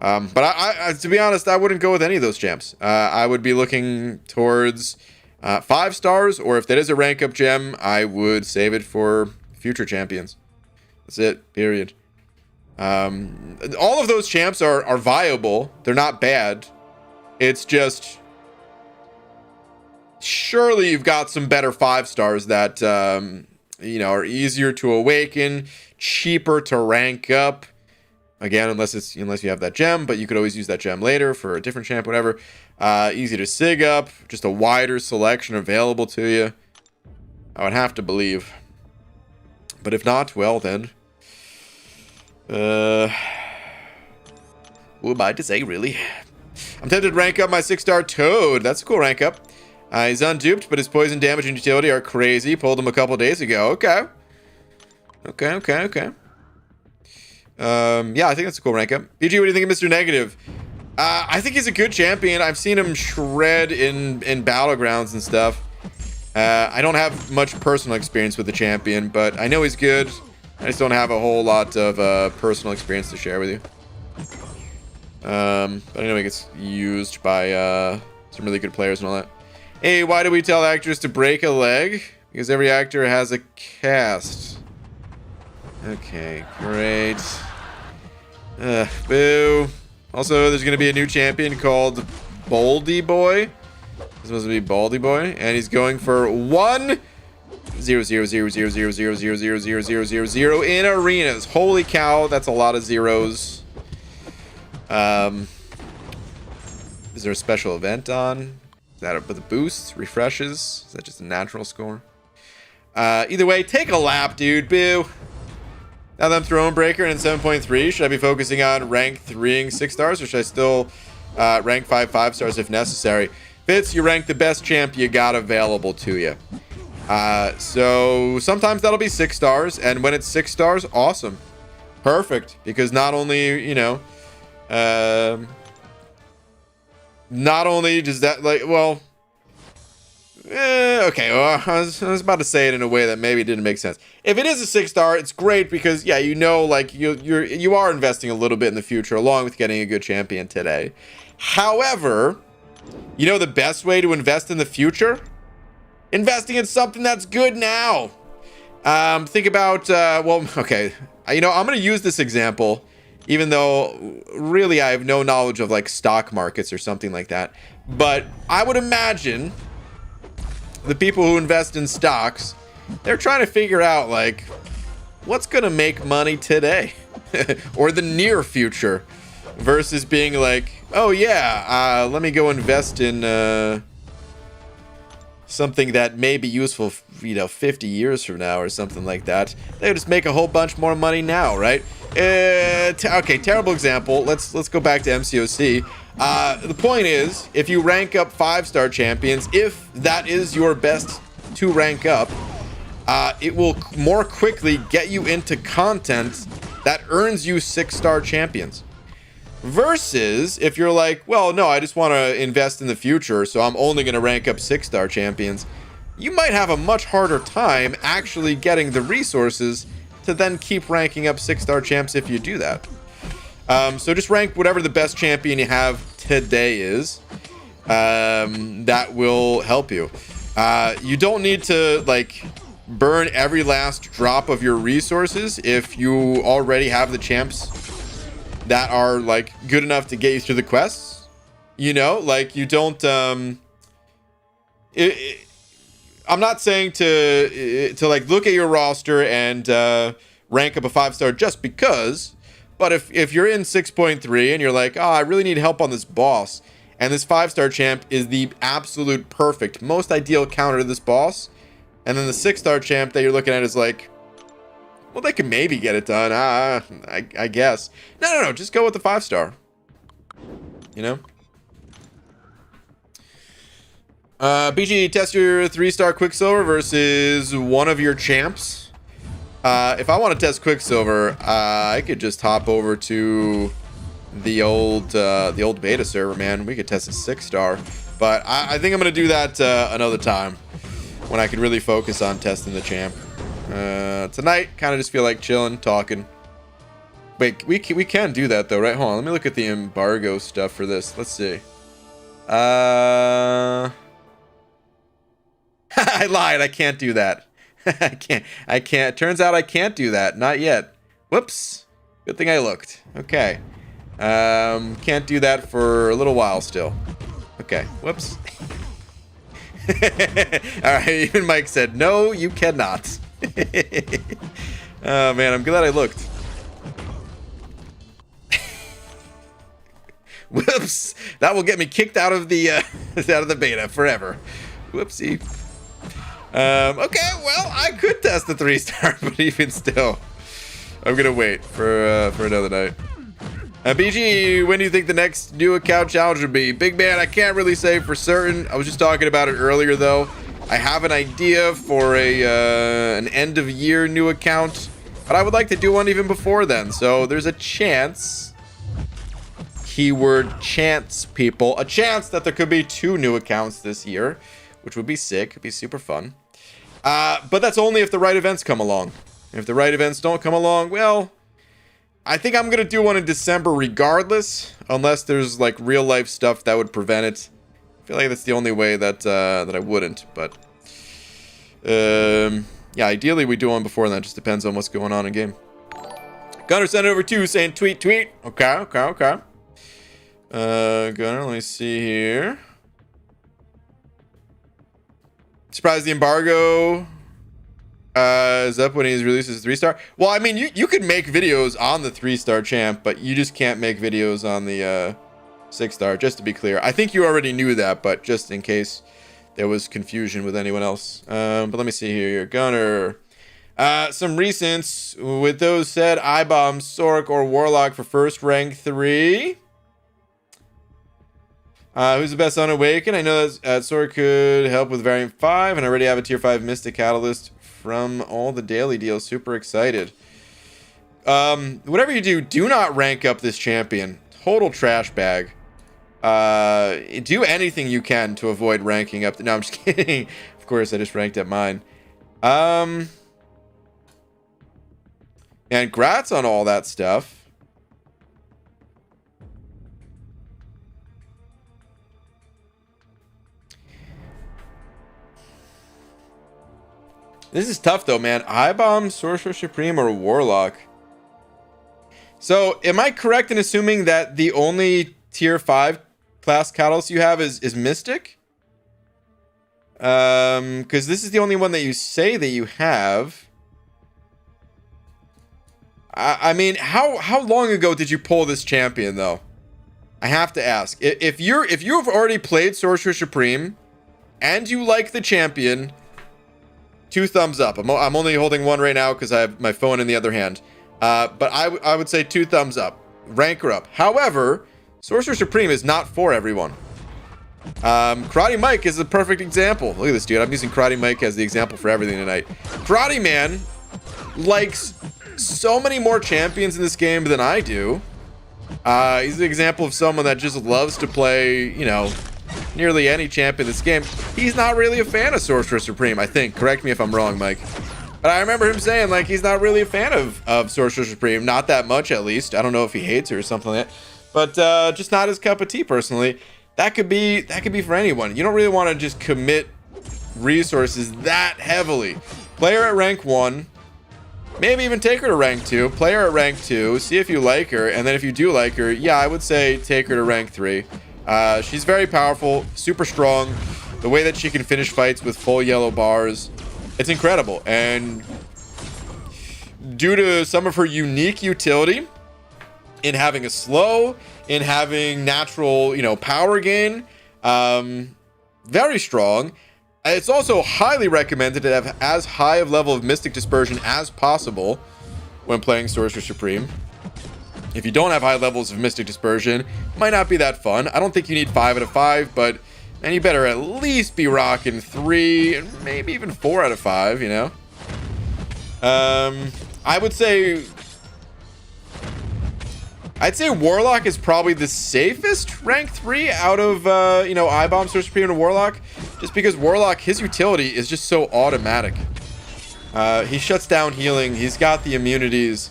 A: But I to be honest, I wouldn't go with any of those champs. I would be looking towards 5 stars, or if that is a rank up gem, I would save it for future champions. That's it, period. All of those champs are viable. They're not bad. It's just, surely you've got some better 5 stars that, you know, are easier to awaken, cheaper to rank up. Again, unless you have that gem, but you could always use that gem later for a different champ, whatever. Easy to sig up, just a wider selection available to you. I would have to believe. But if not, well then. Who am I to say, really? I'm tempted to rank up my 6-star Toad. That's a cool rank up. He's unduped, but his poison damage and utility are crazy. Pulled him a couple days ago. Okay. Yeah, I think that's a cool rank up. BG, what do you think of Mr. Negative? I think he's a good champion. I've seen him shred in battlegrounds and stuff. I don't have much personal experience with the champion, but I know he's good. I just don't have a whole lot of personal experience to share with you. But I know he gets used by some really good players and all that. Hey, why do we tell actors to break a leg? Because every actor has a cast. Okay, great. Boo. Also, there's going to be a new champion called Baldy Boy. He's supposed to be Baldy Boy. And he's going for 1-0-0-0-0-0-0-0-0-0-0-0 in arenas. Holy cow, that's a lot of zeros. Is there a special event on? Is that with the boosts, refreshes? Is that just a natural score? Either way, take a lap, dude. Boo. Now that I'm Throne Breaker in 7.3, should I be focusing on rank 3ing 6 stars, or should I still rank 5 stars if necessary? Fitz, you rank the best champ you got available to you. So sometimes that'll be 6 stars, and when it's 6 stars, awesome. Perfect, because not only, you know, not only does that, like, well, okay, well, I was about to say it in a way that maybe didn't make sense. If it is a 6-star, it's great because, yeah, you know, like, you are investing a little bit in the future along with getting a good champion today. However, you know the best way to invest in the future? Investing in something that's good now. Think about, well, okay, you know, I'm going to use this example, even though really I have no knowledge of, like, stock markets or something like that. But I would imagine the people who invest in stocks, they're trying to figure out, like, what's going to make money today or the near future versus being like, oh, yeah, let me go invest in something that may be useful, you know, 50 years from now or something like that. They just make a whole bunch more money now, right? Okay, terrible example. Let's go back to MCOC. The point is, if you rank up 5-star champions, if that is your best to rank up, it will more quickly get you into content that earns you 6-star champions. Versus if you're like, well, no, I just want to invest in the future, so I'm only going to rank up 6-star champions. You might have a much harder time actually getting the resources to then keep ranking up 6-star champs if you do that. So just rank whatever the best champion you have today is. That will help you. You don't need to, like, burn every last drop of your resources if you already have the champs that are, like, good enough to get you through the quests. You know, like, you don't, I'm not saying to like look at your roster and rank up a 5-star just because, but if you're in 6.3 and you're like, oh, I really need help on this boss, and this 5-star champ is the absolute perfect, most ideal counter to this boss, and then the 6-star champ that you're looking at is like, well, they can maybe get it done. I guess. No. Just go with the 5-star. You know? BG, test your 3-star Quicksilver versus one of your champs. If I want to test Quicksilver, I could just hop over to the old beta server, man. We could test a 6-star, but I think I'm gonna do that another time when I can really focus on testing the champ. Tonight, kind of just feel like chilling, talking. Wait, we can do that though, right? Hold on, let me look at the embargo stuff for this. Let's see. I lied. I can't do that. I can't. Turns out I can't do that. Not yet. Whoops. Good thing I looked. Okay. Can't do that for a little while still. Okay. Whoops. All right. Even Mike said, no, you cannot. Oh, man. I'm glad I looked. Whoops. That will get me kicked out of the beta forever. Whoopsie. Okay, well, I could test the 3-star, but even still, I'm gonna wait for another night. BG, when do you think the next new account challenge would be? Big man, I can't really say for certain. I was just talking about it earlier, though. I have an idea for an end of year new account, but I would like to do one even before then. So there's a chance. Keyword chance, people. A chance that there could be 2 new accounts this year, which would be sick. It'd be super fun. But that's only if the right events come along. If the right events don't come along, well, I think I'm gonna do one in December regardless, unless there's like real life stuff that would prevent it. I feel like that's the only way that that I wouldn't. But yeah, ideally we do one before that. Just depends on what's going on in game. Gunner sent it over to saying tweet. Okay. Gunner, let me see here. Surprised the embargo is up when he releases 3-star. Well, I mean, you could make videos on the 3-star champ, but you just can't make videos on the 6-star, just to be clear. I think you already knew that, but just in case there was confusion with anyone else. But let me see here. Gunner. Some recents. With those said, I-Bomb, Sork, or Warlock for first rank 3. Who's the best on Awaken? I know that Sword could help with Variant 5, and I already have a Tier 5 Mystic Catalyst from all the daily deals. Super excited. Whatever you do, do not rank up this champion. Total trash bag. Do anything you can to avoid ranking up. No, I'm just kidding. Of course, I just ranked up mine. And grats on all that stuff. This is tough though, man. I-Bomb, Sorcerer Supreme, or Warlock. So, am I correct in assuming that the only Tier 5 class catalyst you have is Mystic? Because this is the only one that you say that you have. I mean, how long ago did you pull this champion though? I have to ask. If you've already played Sorcerer Supreme and you like the champion, 2 thumbs up. I'm only holding 1 right now because I have my phone in the other hand. But I would say 2 thumbs up. Rank her up. However, Sorcerer Supreme is not for everyone. Karate Mike is a perfect example. Look at this dude. I'm using Karate Mike as the example for everything tonight. Karate Man likes so many more champions in this game than I do. He's an example of someone that just loves to play, you know, nearly any champ in this game. He's not really a fan of Sorcerer Supreme, I think. Correct me if I'm wrong, Mike. But I remember him saying, like, he's not really a fan of Sorcerer Supreme. Not that much, at least. I don't know if he hates her or something like that. But just not his cup of tea, personally. That could be for anyone. You don't really want to just commit resources that heavily. Play her at rank 1. Maybe even take her to rank 2. Play her at rank 2. See if you like her. And then if you do like her, yeah, I would say take her to rank 3. She's very powerful, super strong. The way that she can finish fights with full yellow bars, it's incredible. And due to some of her unique utility in having a slow, in having natural, you know, power gain, very strong. It's also highly recommended to have as high of level of Mystic Dispersion as possible when playing Sorcerer Supreme. If you don't have high levels of Mystic Dispersion, it might not be that fun. I don't think you need 5 out of 5, but man, you better at least be rocking 3 and maybe even 4 out of 5, you know? I would say I'd say Warlock is probably the safest rank 3 out of, you know, I-Bomb, Sorcerer Supreme, and Warlock. Just because Warlock, his utility is just so automatic. He shuts down healing. He's got the immunities.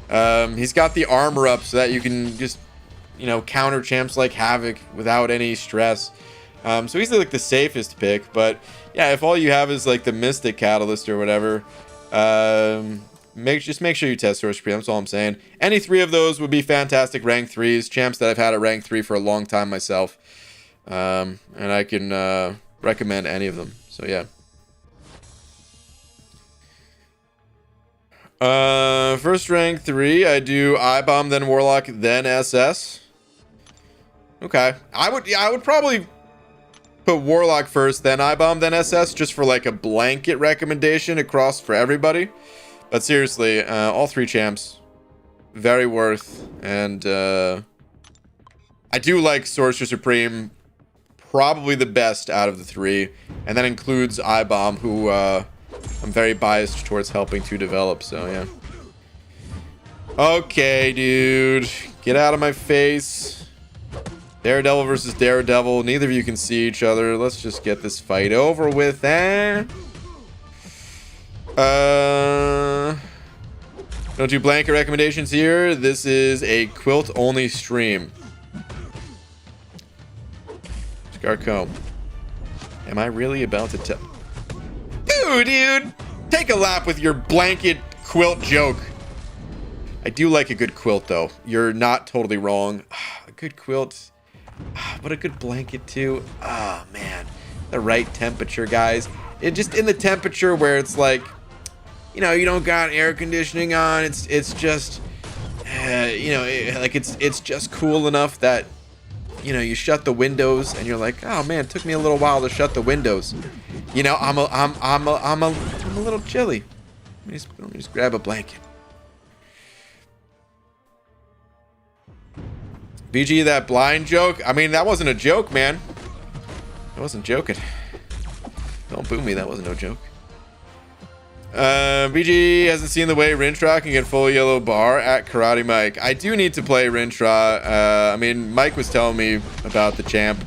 A: He's got the armor up so that you can just, you know, counter champs like Havoc without any stress. So he's like the safest pick. But yeah, if all you have is like the Mystic Catalyst or whatever, just make sure you test Sorcerer Supreme. That's all I'm saying. Any 3 of those would be fantastic rank 3s. Champs that I've had at rank 3 for a long time myself. And I can recommend any of them. So yeah. First rank 3, I do I-Bomb, then Warlock, then SS. Okay. I would probably put Warlock first, then I-Bomb, then SS, just for like a blanket recommendation across for everybody. But seriously, all 3 champs, very worth. And I do like Sorcerer Supreme, probably the best out of the 3. And that includes I-Bomb, who I'm very biased towards helping to develop, so yeah. Okay, dude. Get out of my face. Daredevil versus Daredevil. Neither of you can see each other. Let's just get this fight over with, eh? Don't do blanket recommendations here. This is a quilt-only stream. Scarco. Am I really about to tell... Dude, take a lap with your blanket quilt joke. I do like a good quilt, though. You're not totally wrong. A good quilt. But a good blanket, too. Oh, man. The right temperature, guys. It just in the temperature where it's like, you know, you don't got air conditioning on. It's just, you know, it's just cool enough that, you know, you shut the windows and you're like, oh man, it took me a little while to shut the windows. You know, I'm a little chilly. Let me just grab a blanket. BG, that blind joke. I mean, that wasn't a joke, man. I wasn't joking. Don't boo me. That wasn't no joke. BG hasn't seen the way Rintra can get full yellow bar at Karate Mike. I do need to play Rintra. I mean, Mike was telling me about the champ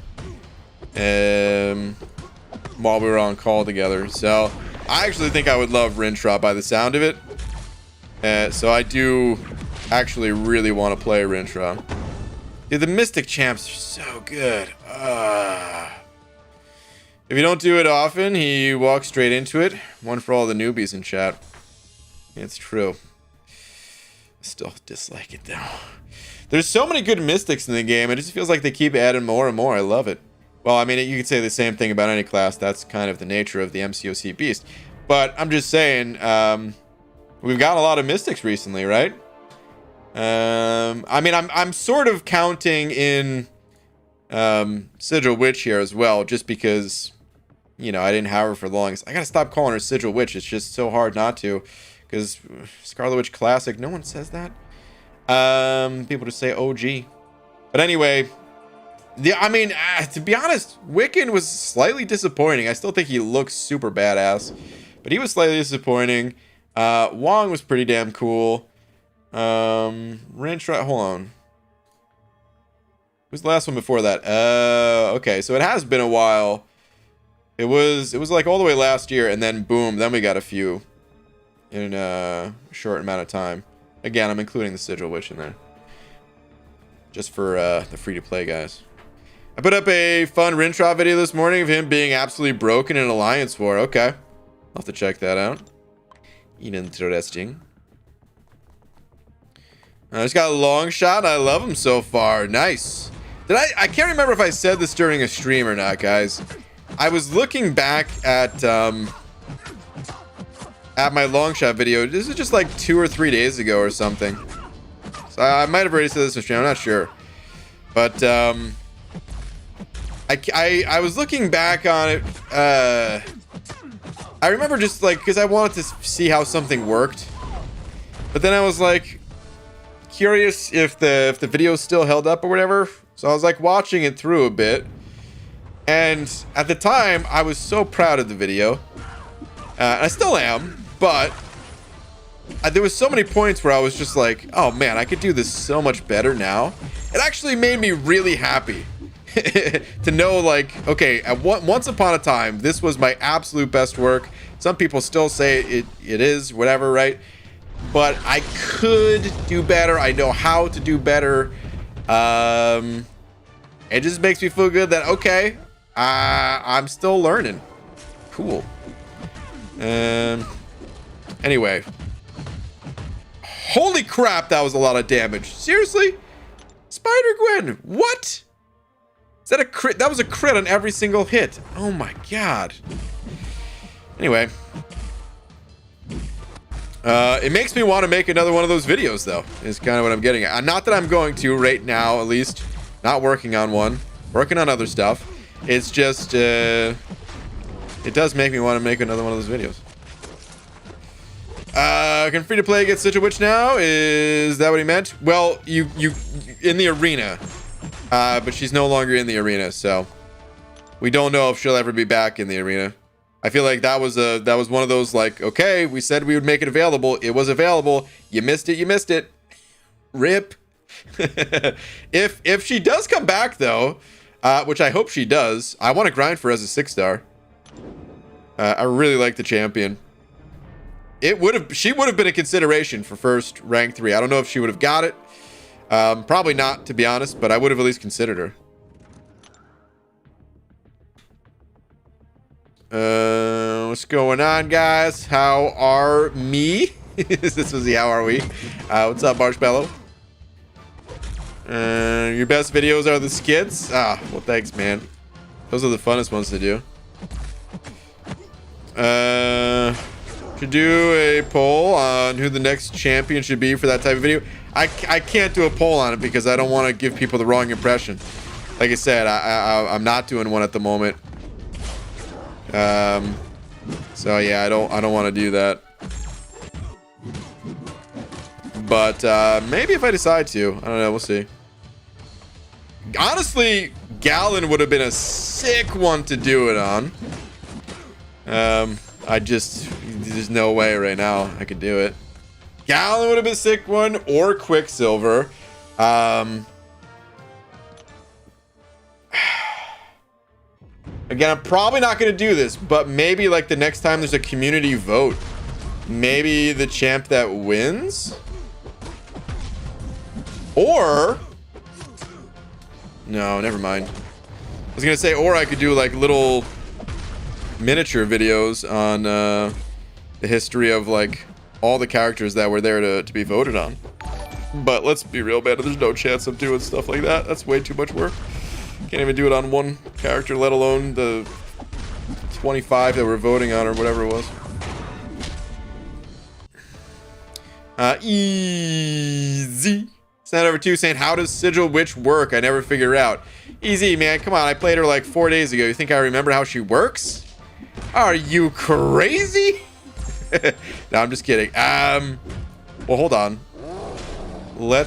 A: while we were on call together. So I actually think I would love Rintra by the sound of it. So I do actually really want to play Rintra. Dude, the Mystic champs are so good. If you don't do it often, he walks straight into it. One for all the newbies in chat. It's true. I still dislike it, though. There's so many good Mystics in the game. It just feels like they keep adding more and more. I love it. Well, I mean, you could say the same thing about any class. That's kind of the nature of the MCOC beast. But I'm just saying, we've got a lot of Mystics recently, right? I mean, I'm sort of counting in Sigil Witch here as well, just because... You know, I didn't have her for long. I gotta stop calling her Sigil Witch. It's just so hard not to. Because Scarlet Witch Classic, no one says that. People just say OG. But anyway, I mean, to be honest, Wiccan was slightly disappointing. I still think he looks super badass. But he was slightly disappointing. Wong was pretty damn cool. Rintra, hold on. Who's the last one before that? Okay, so it has been a while. It was like all the way last year, and then boom, then we got a few in a short amount of time. Again, I'm including the Sigil Witch in there. Just for the free-to-play guys. I put up a fun Rintra video this morning of him being absolutely broken in Alliance War. Okay. I'll have to check that out. Interesting. I just got a long shot. I love him so far. Nice. I can't remember if I said this during a stream or not, guys. I was looking back at my long shot video. This is just like 2 or 3 days ago or something. So I might have already said this in stream. I'm not sure. But I was looking back on it. I remember just like, because I wanted to see how something worked. But then I was like curious if the video still held up or whatever. So I was like watching it through a bit. And at the time, I was so proud of the video. I still am, but there was so many points where I was just like, oh man, I could do this so much better now. It actually made me really happy to know, like, okay, once upon a time, this was my absolute best work. Some people still say it is, whatever, right? But I could do better. I know how to do better. It just makes me feel good that, okay, I'm still learning. Cool. Anyway. Holy crap, that was a lot of damage. Seriously? Spider-Gwen, what? Is that a crit? That was a crit on every single hit. Oh my god. Anyway. It makes me want to make another one of those videos, though, is kind of what I'm getting at. Not that I'm going to right now, at least. Not working on one. Working on other stuff. It's just, it does make me want to make another one of those videos. Can free-to-play get such a witch now? Is that what he meant? Well, you in the arena. But she's no longer in the arena, so we don't know if she'll ever be back in the arena. I feel like that was one of those, like, okay, we said we would make it available. It was available. You missed it. You missed it. Rip. If she does come back, though, which I hope she does, I want to grind for her as a 6-star. I really like the champion. She would have been a consideration for first rank 3. I don't know if she would have got it. Probably not, to be honest, but I would have at least considered her. What's going on, guys? How are me? This was the how are we? What's up, Marshmallow? Your best videos are the skits? Ah, well, thanks, man. Those are the funnest ones to do. Should do a poll on who the next champion should be for that type of video. I can't do a poll on it because I don't want to give people the wrong impression. Like I said, I'm not doing one at the moment. So yeah, I don't want to do that. But maybe if I decide to, I don't know, we'll see. Honestly, Gallon would have been a sick one to do it on. There's no way right now I could do it. Gallon would have been a sick one, or Quicksilver. Again, I'm probably not going to do this, but maybe like the next time there's a community vote, maybe the champ that wins? Or... no, never mind. I was going to say, or I could do like little miniature videos on the history of like all the characters that were there to be voted on. But let's be real, man, there's no chance of doing stuff like that. That's way too much work. Can't even do it on one character, let alone the 25 that we're voting on or whatever it was. Easy. Send over 2 saying, how does Sigil Witch work? I never figure out. Easy, man. Come on, I played her like 4 days ago. You think I remember how she works? Are you crazy? No, I'm just kidding. Well, hold on. Let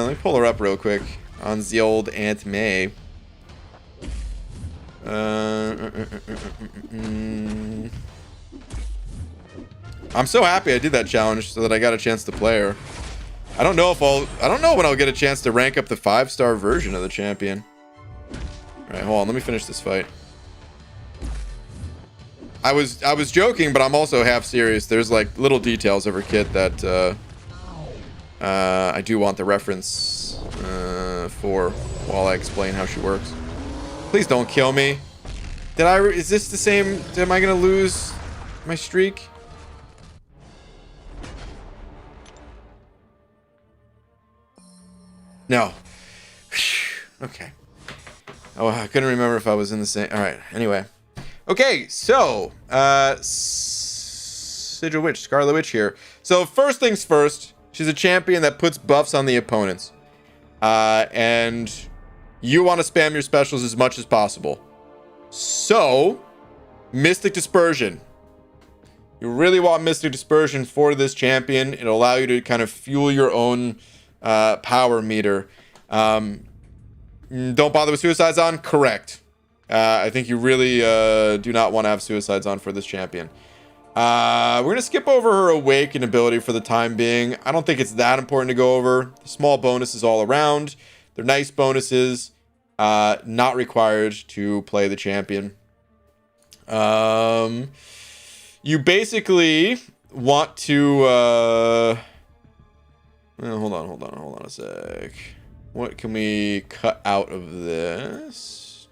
A: me pull her up real quick on the old Aunt May. I'm so happy I did that challenge so that I got a chance to play her. I don't know when I'll get a chance to rank up the 5-star version of the champion. Alright, hold on, let me finish this fight. I was joking, but I'm also half serious. There's like little details of her kit that I do want the reference for while I explain how she works. Please don't kill me. Is this the same? Am I gonna lose my streak? No. Okay. Oh, I couldn't remember if I was in the same. All right. Anyway. Okay. So, Sigil Witch, Scarlet Witch here. So first things first, she's a champion that puts buffs on the opponents, and you want to spam your specials as much as possible. So, Mystic Dispersion. You really want Mystic Dispersion for this champion. It'll allow you to kind of fuel your own power meter. Don't bother with suicides on? Correct. I think you really do not want to have suicides on for this champion. We're going to skip over her Awaken ability for the time being. I don't think it's that important to go over. Small bonuses all around. They're nice bonuses. Not required to play the champion. You basically want to... hold on a sec. What can we cut out of this?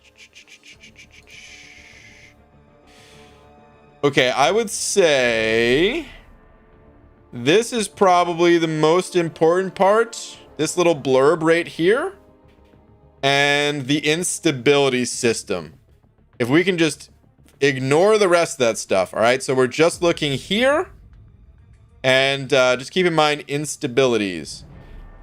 A: Okay, I would say this is probably the most important part. This little blurb right here. And the instability system. If we can just ignore the rest of that stuff. All right, so we're just looking here. And just keep in mind instabilities.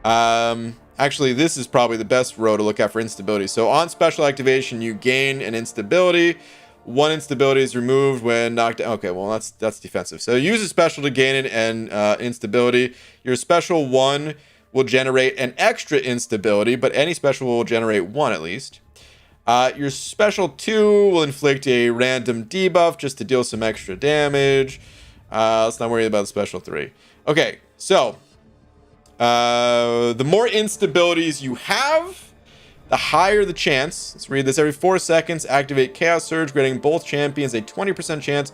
A: Actually, this is probably the best row to look at for instability. So on special activation, you gain an instability. One instability is removed when knocked down. Okay, well, that's defensive. So use a special to gain an instability. Your special 1 will generate an extra instability, but any special will generate 1 at least. Your special 2 will inflict a random debuff just to deal some extra damage. Let's not worry about the special 3. Okay, so the more instabilities you have, the higher the chance. Let's read this. Every 4 seconds, activate Chaos Surge, granting both champions a 20% chance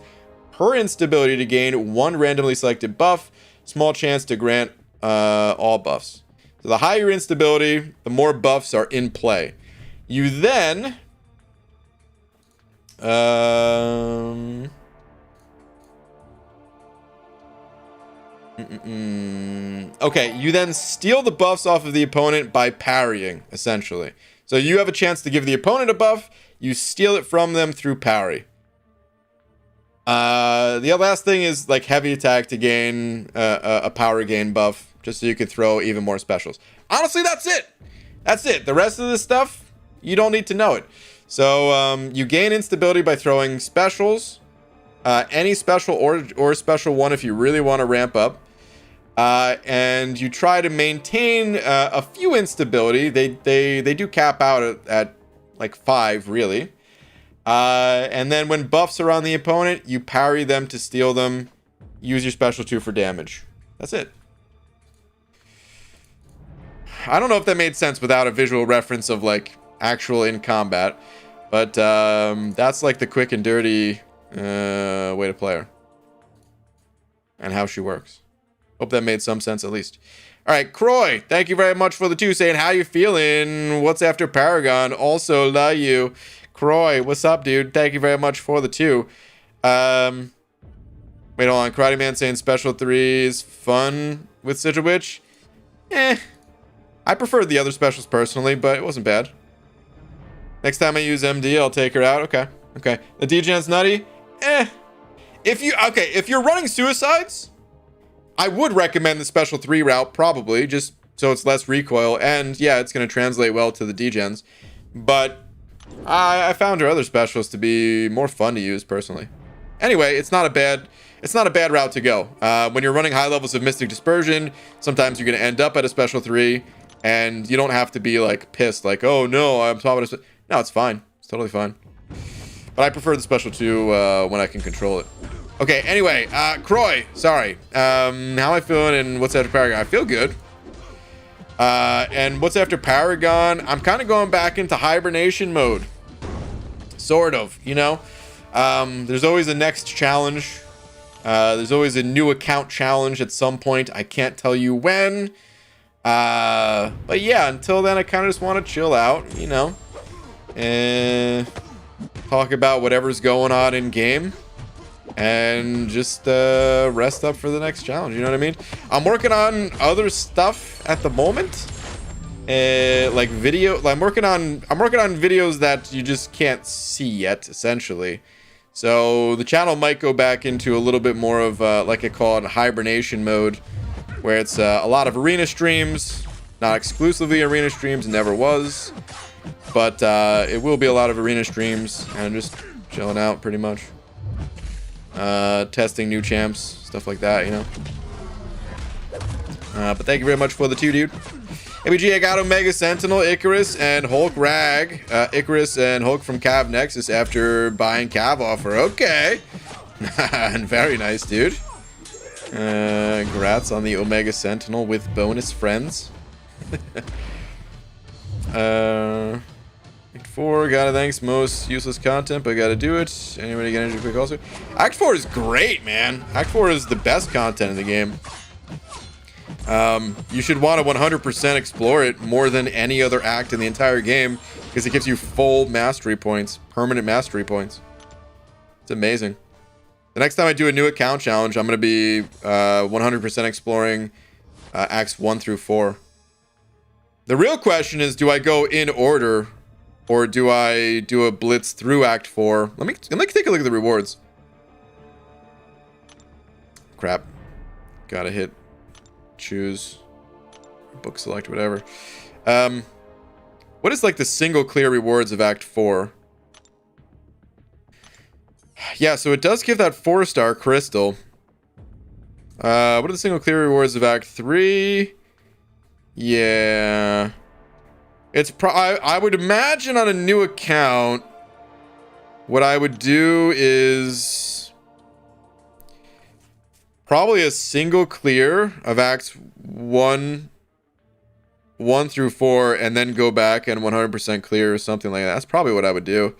A: per instability to gain 1 randomly selected buff. Small chance to grant all buffs. So the higher instability, the more buffs are in play. You then... Okay, you then steal the buffs off of the opponent by parrying, essentially. So you have a chance to give the opponent a buff, you steal it from them through parry. The last thing is like heavy attack to gain a power gain buff, just so you can throw even more specials. Honestly, that's it. That's it. The rest of this stuff, you don't need to know it. So you gain instability by throwing specials, any special or special 1 if you really want to ramp up. And you try to maintain a few instability. They do cap out at like 5, really. And then when buffs are on the opponent, you parry them to steal them. Use your special 2 for damage. That's it. I don't know if that made sense without a visual reference of like actual in combat, but that's like the quick and dirty way to play her and how she works. Hope that made some sense at least. All right, Croy, thank you very much for the 2, saying how you feeling? What's after Paragon? Also love you. Croy, what's up, dude? Thank you very much for the 2. Wait, hold on. Karate Man saying special 3 is fun with Sigil Witch. I preferred the other specials personally, but it wasn't bad. Next time I use MD, I'll take her out. Okay. The degen's nutty. If you're running suicides, I would recommend the special 3 route, probably, just so it's less recoil, and yeah, it's going to translate well to the degens. But I found her other specials to be more fun to use personally. Anyway, it's not a bad route to go. When you're running high levels of Mystic Dispersion, sometimes you're going to end up at a special 3, and you don't have to be like pissed, like, oh no, I'm talking about no, it's fine. It's totally fine. But I prefer the special 2 when I can control it. Okay, anyway, Croy, sorry. How am I feeling and what's after Paragon? I feel good. And what's after Paragon? I'm kind of going back into hibernation mode. Sort of, you know? There's always a next challenge. There's always a new account challenge at some point. I can't tell you when. But yeah, until then, I kind of just want to chill out, you know? And talk about whatever's going on in game. And just rest up for the next challenge, you know what I mean? I'm working on other stuff at the moment. Like video, I'm working on videos that you just can't see yet, essentially. So the channel might go back into a little bit more of like I call it hibernation mode, where it's a lot of arena streams, not exclusively arena streams, never was, but it will be a lot of arena streams and just chilling out pretty much. Testing new champs, stuff like that, you know. But thank you very much for the 2, dude. ABG, I got Omega Sentinel, Icarus, and Hulk Rag. Icarus and Hulk from Cav Nexus after buying Cav offer. Okay. Very nice, dude. Congrats on the Omega Sentinel with bonus friends. Act 4, gotta thanks. Most useless content, but gotta do it. Anybody get energy quick also? Act 4 is great, man. Act 4 is the best content in the game. You should want to 100% explore it more than any other act in the entire game because it gives you full mastery points, permanent mastery points. It's amazing. The next time I do a new account challenge, I'm going to be 100% exploring acts 1 through 4. The real question is, do I go in order or do I do a blitz through act 4? Let me take a look at the rewards. Crap. Gotta hit choose, book select, whatever. What is like the single clear rewards of act 4? Yeah, so it does give that 4-star crystal. What are the single clear rewards of act 3? Yeah, it's I would imagine on a new account what I would do is probably a single clear of acts 1 through 4 and then go back and 100% clear or something like that. That's probably what I would do.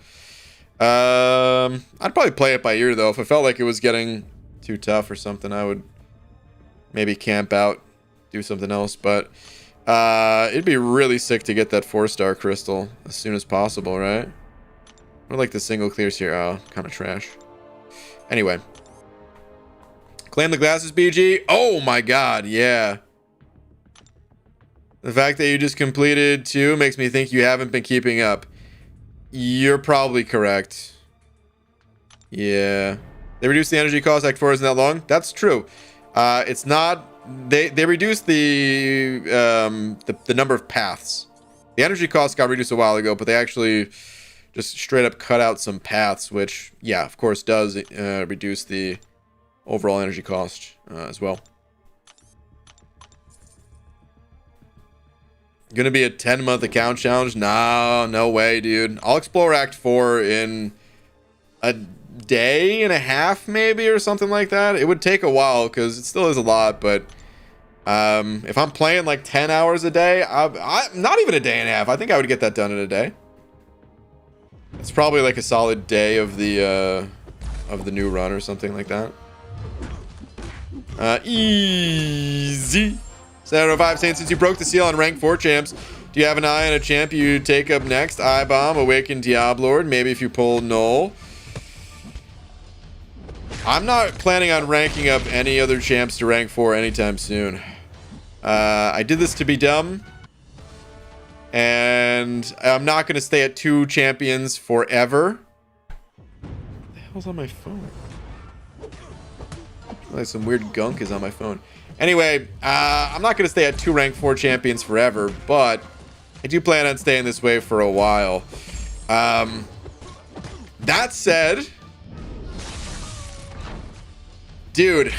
A: I'd probably play it by ear though. If I felt like it was getting too tough or something, I would maybe camp out, do something else. But it'd be really sick to get that 4-star crystal as soon as possible, right? Or like the single clears here. Oh, kind of trash. Anyway. Claim the glasses, BG. Oh my god, yeah. The fact that you just completed 2 makes me think you haven't been keeping up. You're probably correct. Yeah. They reduced the energy cost. Act 4 isn't that long. That's true. It's not. They reduced the number of paths. The energy cost got reduced a while ago, but they actually just straight up cut out some paths, which, yeah, of course, does reduce the overall energy cost as well. Gonna be a 10-month account challenge? No way, dude. I'll explore Act 4 in a day and a half, maybe, or something like that. It would take a while because it still is a lot, but if I'm playing like 10 hours a day, not even a day and a half. I think I would get that done in a day. It's probably like a solid day of the new run or something like that. Easy. 705 saying, since you broke the seal on rank 4 champs, do you have an eye on a champ you take up next? I-Bomb, Awakened Diablord, maybe if you pull Null. I'm not planning on ranking up any other champs to rank 4 anytime soon. I did this to be dumb. And I'm not going to stay at 2 champions forever. What the hell's on my phone? Like some weird gunk is on my phone. Anyway, I'm not going to stay at 2 rank 4 champions forever, but I do plan on staying this way for a while. That said, dude,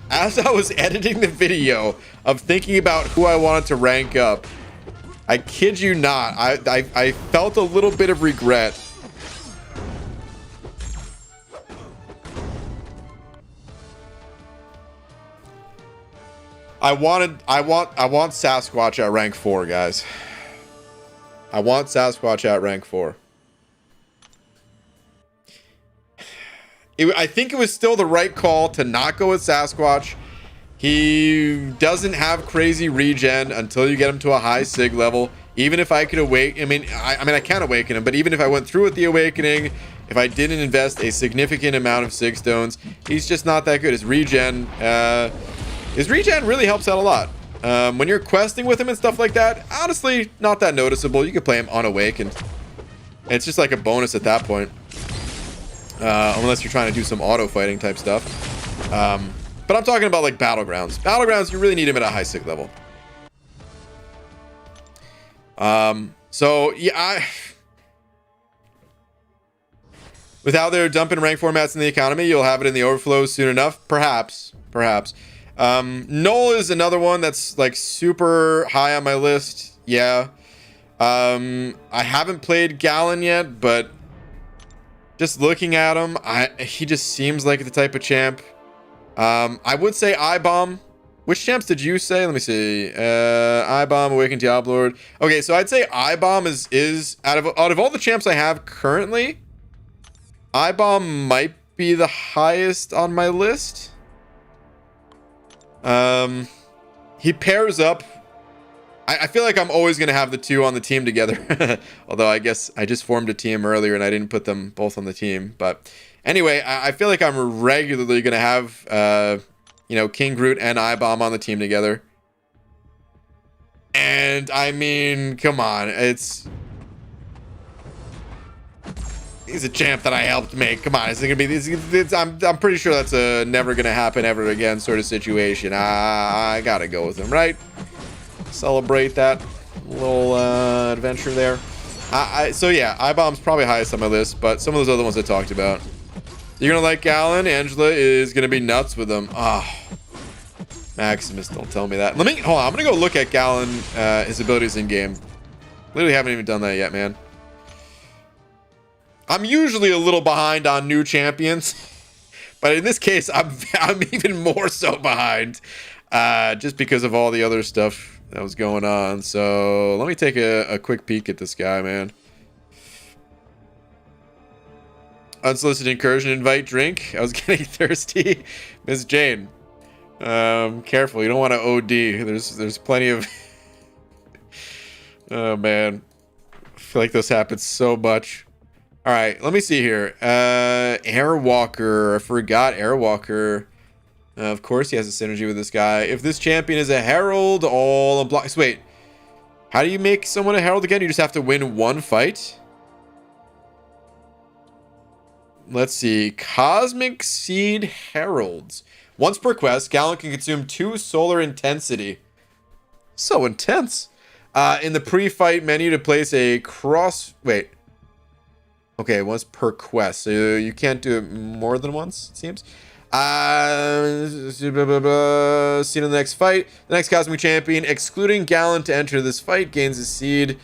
A: as I was editing the video of thinking about who I wanted to rank up, I kid you not, I felt a little bit of regret. I want Sasquatch at rank 4, guys. I want Sasquatch at rank 4. I think it was still the right call to not go with Sasquatch. He doesn't have crazy regen until you get him to a high sig level. Even if I could awaken, I can't awaken him, but even if I went through with the awakening, if I didn't invest a significant amount of sig stones, he's just not that good. His regen really helps out a lot. When you're questing with him and stuff like that, honestly, not that noticeable. You can play him unawakened. It's just like a bonus at that point. Unless you're trying to do some auto fighting type stuff. But I'm talking about like battlegrounds. Battlegrounds, you really need him at a high sig level. So yeah, without their dumping rank formats in the economy, you'll have it in the overflow soon enough. Perhaps. Null is another one that's like super high on my list. Yeah. I haven't played Gallon yet, but Just looking at him, he just seems like the type of champ. I would say I-Bomb. Which champs did you say? Let me see. I-Bomb, Awakened Diablelord. Okay, so I'd say I-Bomb is out of all the champs I have currently, I-Bomb might be the highest on my list. He pairs up. I feel like I'm always going to have the two on the team together. Although I guess I just formed a team earlier and I didn't put them both on the team. But anyway, I feel like I'm regularly going to have, King Groot and I-Bomb on the team together. And I mean, come on. He's a champ that I helped make. Come on. Is it going to be... I'm pretty sure that's a never going to happen ever again sort of situation. I got to go with him, right? Celebrate that little adventure there. So yeah, I-Bomb's probably highest on my list, but some of those other ones I talked about. You're gonna like Galen. Angela is gonna be nuts with them. Maximus, don't tell me that. Hold on. I'm gonna go look at Galen, his abilities in game. Literally haven't even done that yet, man. I'm usually a little behind on new champions, but in this case, I'm even more so behind, just because of all the other stuff that was going on. So let me take a quick peek at this guy, man. Unsolicited incursion, invite, drink. I was getting thirsty. Miss Jane, careful, you don't want to OD. There's plenty of oh man, I feel like this happens so much. All right, let me see here. Airwalker, I forgot Airwalker. Of course he has a synergy with this guy. If this champion is a herald, all unblocks. Wait, how do you make someone a herald again? You just have to win one fight? Let's see. Cosmic Seed Heralds. Once per quest, Galen can consume 2 solar intensity. So intense. In the pre-fight menu to place a cross... Wait. Okay, once per quest. So you can't do it more than once, it seems. See you in the next fight. The next Cosmic Champion, excluding Galen to enter this fight, gains a seed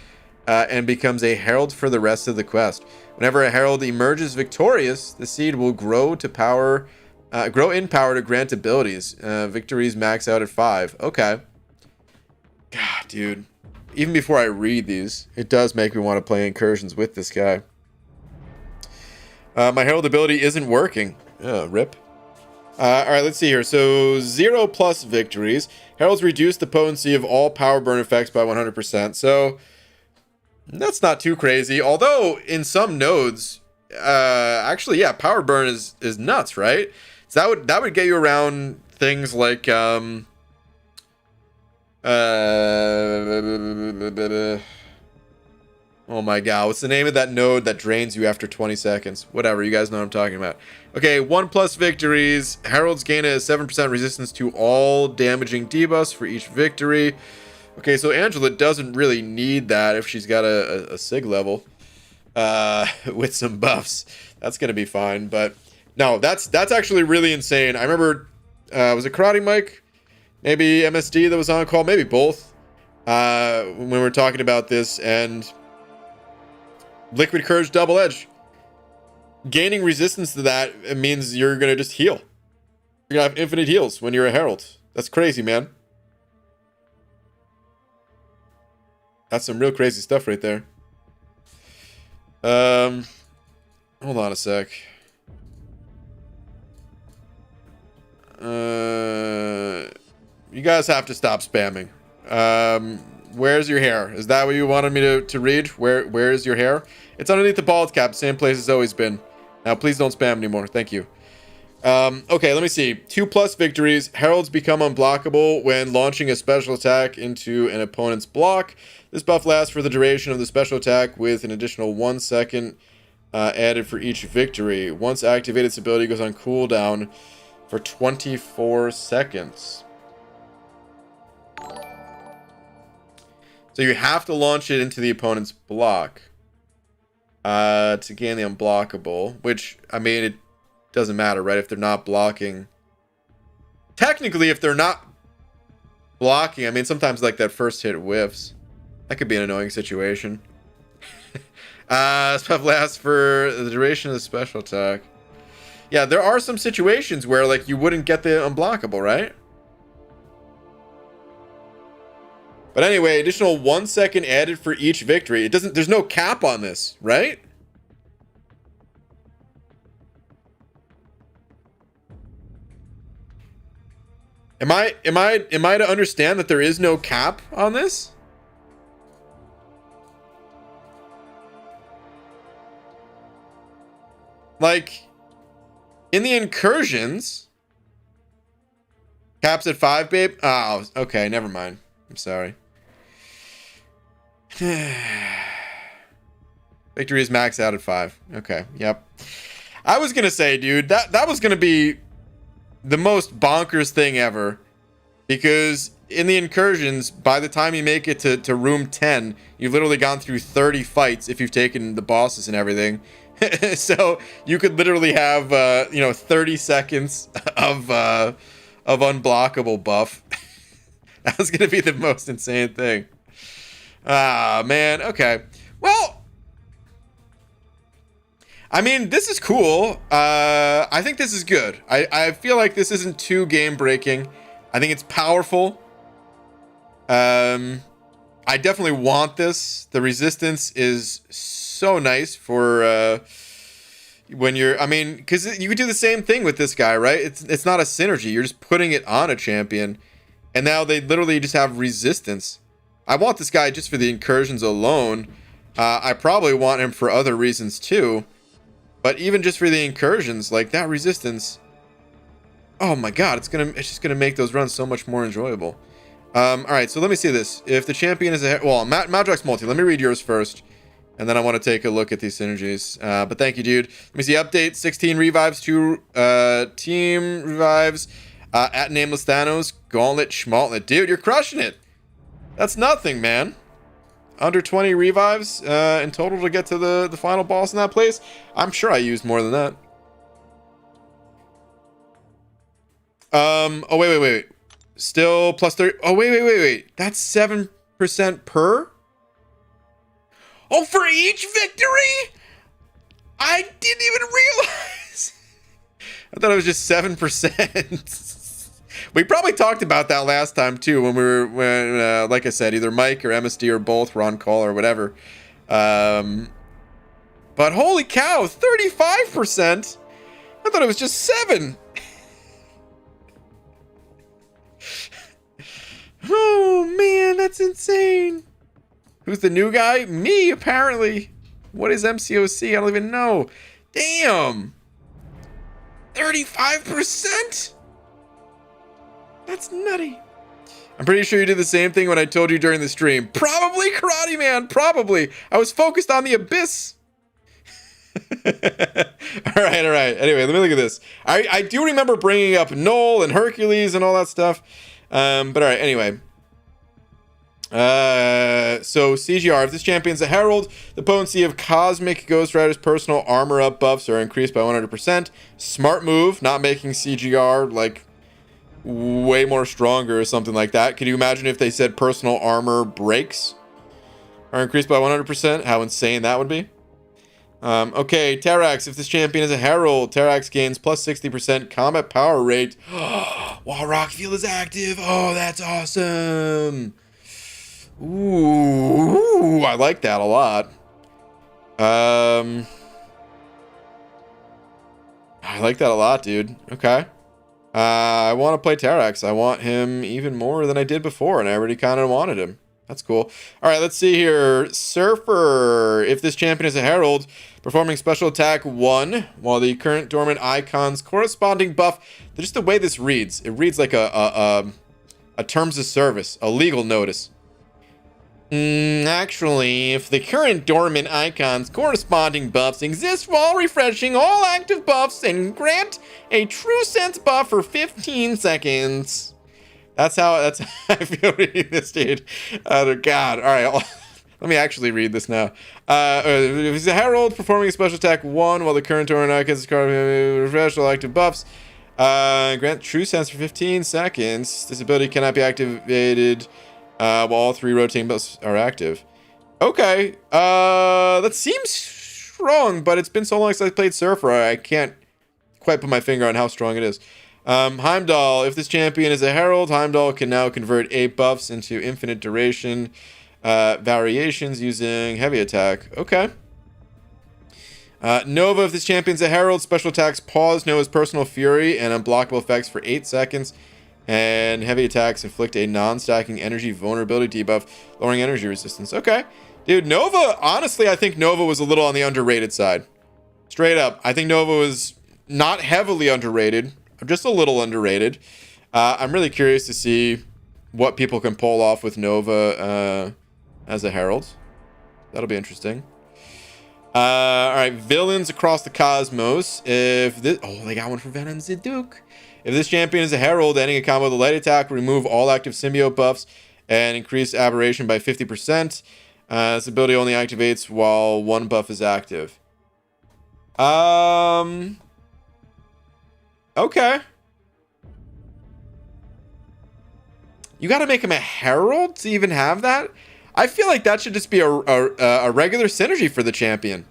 A: and becomes a herald for the rest of the quest. Whenever a herald emerges victorious, the seed will grow in power to grant abilities. Victories max out at 5. Okay. God, dude. Even before I read these, it does make me want to play incursions with this guy. My herald ability isn't working. Rip. All right, let's see here. So 0+ victories. Heralds reduce the potency of all power burn effects by 100%. So that's not too crazy. Although in some nodes, actually, yeah, power burn is nuts, right? So that would get you around things like oh my god, what's the name of that node that drains you after 20 seconds? Whatever, you guys know what I'm talking about. Okay, 1+ victories. Heralds gain a 7% resistance to all damaging debuffs for each victory. Okay, so Angela doesn't really need that if she's got a sig level with some buffs. That's gonna be fine. But no, that's actually really insane. I remember, was it Karate Mike? Maybe MSD that was on call, maybe both. When we were talking about this, and Liquid Courage Double Edge. Gaining resistance to that, it means you're gonna just heal. You're gonna have infinite heals when you're a herald. That's crazy, man. That's some real crazy stuff right there. Hold on a sec. You guys have to stop spamming. Where's your hair? Is that what you wanted me to read? Where is your hair? It's underneath the bald cap, same place it's always been. Now please don't spam anymore. Thank you. Okay, let me see. 2+ victories. Heralds become unblockable when launching a special attack into an opponent's block. This buff lasts for the duration of the special attack with an additional 1 second added for each victory. Once activated, its ability goes on cooldown for 24 seconds. So you have to launch it into the opponent's block to gain the unblockable, which, I mean, it doesn't matter, right? If they're not blocking. Technically, if they're not blocking, I mean, sometimes like that first hit whiffs. That could be an annoying situation. Spell lasts for the duration of the special attack. Yeah, there are some situations where like you wouldn't get the unblockable, right? But anyway, additional 1 second added for each victory. It doesn't, there's no cap on this, right? Am I to understand that there is no cap on this? Like, in the incursions, caps at 5, babe? Oh, okay, never mind. I'm sorry. Victory is max out at 5. Okay, yep. I was gonna say, dude, that was gonna be the most bonkers thing ever. Because in the incursions, by the time you make it to room 10, you've literally gone through 30 fights if you've taken the bosses and everything. So you could literally have 30 seconds of unblockable buff. That was gonna be the most insane thing. Ah, man. Okay. Well, I mean, this is cool. I think this is good. I feel like this isn't too game breaking. I think it's powerful. I definitely want this. The resistance is so nice for when you're, I mean, because you could do the same thing with this guy, right? It's not a synergy. You're just putting it on a champion. And now they literally just have resistance. I want this guy just for the incursions alone. I probably want him for other reasons too. But even just for the incursions, like that resistance, oh my god, it's just gonna make those runs so much more enjoyable. All right, so let me see this. If the champion is Madrox Multi, let me read yours first, and then I want to take a look at these synergies. But thank you, dude. Let me see. Update: 16 revives, 2 team revives. At Nameless Thanos, Gauntlet, Schmaltlet. Dude, you're crushing it. That's nothing, man. Under 20 revives in total to get to the final boss in that place. I'm sure I used more than that. Oh, wait. Still plus 30. Oh, wait. That's 7% per? Oh, for each victory? I didn't even realize. I thought it was just 7%. We probably talked about that last time too when like I said, either Mike or MSD or both were on call or whatever. But holy cow, 35%. I thought it was just 7. Oh man, that's insane. Who's the new guy? Me, apparently. What is MCOC? I don't even know. Damn. 35%? That's nutty. I'm pretty sure you did the same thing when I told you during the stream. Probably, Karate Man. Probably. I was focused on the abyss. All right. Anyway, let me look at this. I do remember bringing up Null and Hercules and all that stuff. But all right, anyway. So CGR, if this champion's a herald, the potency of Cosmic Ghost Rider's personal armor up buffs are increased by 100%. Smart move, not making CGR like way more stronger or something like that. Could you imagine if they said personal armor breaks are increased by 100%? How insane that would be. Okay, Terax, if this champion is a herald, Terax gains plus 60% combat power rate while rock field is active. Oh, that's awesome. Ooh, I like that a lot. I like that a lot, dude. Okay. I want to play Terax. I want him even more than I did before, and I already kind of wanted him. That's cool. All right, let's see here. Surfer. If this champion is a herald, performing special attack 1, while the current dormant icon's corresponding buff. Just the way this reads, it reads like a terms of service, a legal notice. Actually, if the current dormant icon's corresponding buffs exist while refreshing all active buffs and grant a true sense buff for 15 seconds. That's how I feel reading this, dude. Oh, God. All right. Let me actually read this now. If he's a herald performing a special attack 1 while the current dormant icon's refresh all active buffs, grant true sense for 15 seconds. This ability cannot be activated while all 3 rotating buffs are active. Okay. That seems strong, but it's been so long since I played Surfer, I can't quite put my finger on how strong it is. Heimdall. If this champion is a herald, Heimdall can now convert 8 buffs into infinite duration variations using heavy attack. Okay. Nova. If this champion's a herald, special attacks pause Nova's personal fury and unblockable effects for 8 seconds. And heavy attacks inflict a non-stacking energy vulnerability debuff, lowering energy resistance. Okay. Dude, Nova, honestly, I think Nova was a little on the underrated side. Straight up. I think Nova was not heavily underrated, just a little underrated. I'm really curious to see what people can pull off with Nova as a herald. That'll be interesting. All right, villains across the cosmos. If this, oh, they got one for Venom Ziduk. If this champion is a herald, ending a combo with a light attack, remove all active symbiote buffs and increase aberration by 50%. This ability only activates while one buff is active. Okay. You got to make him a herald to even have that? I feel like that should just be a regular synergy for the champion.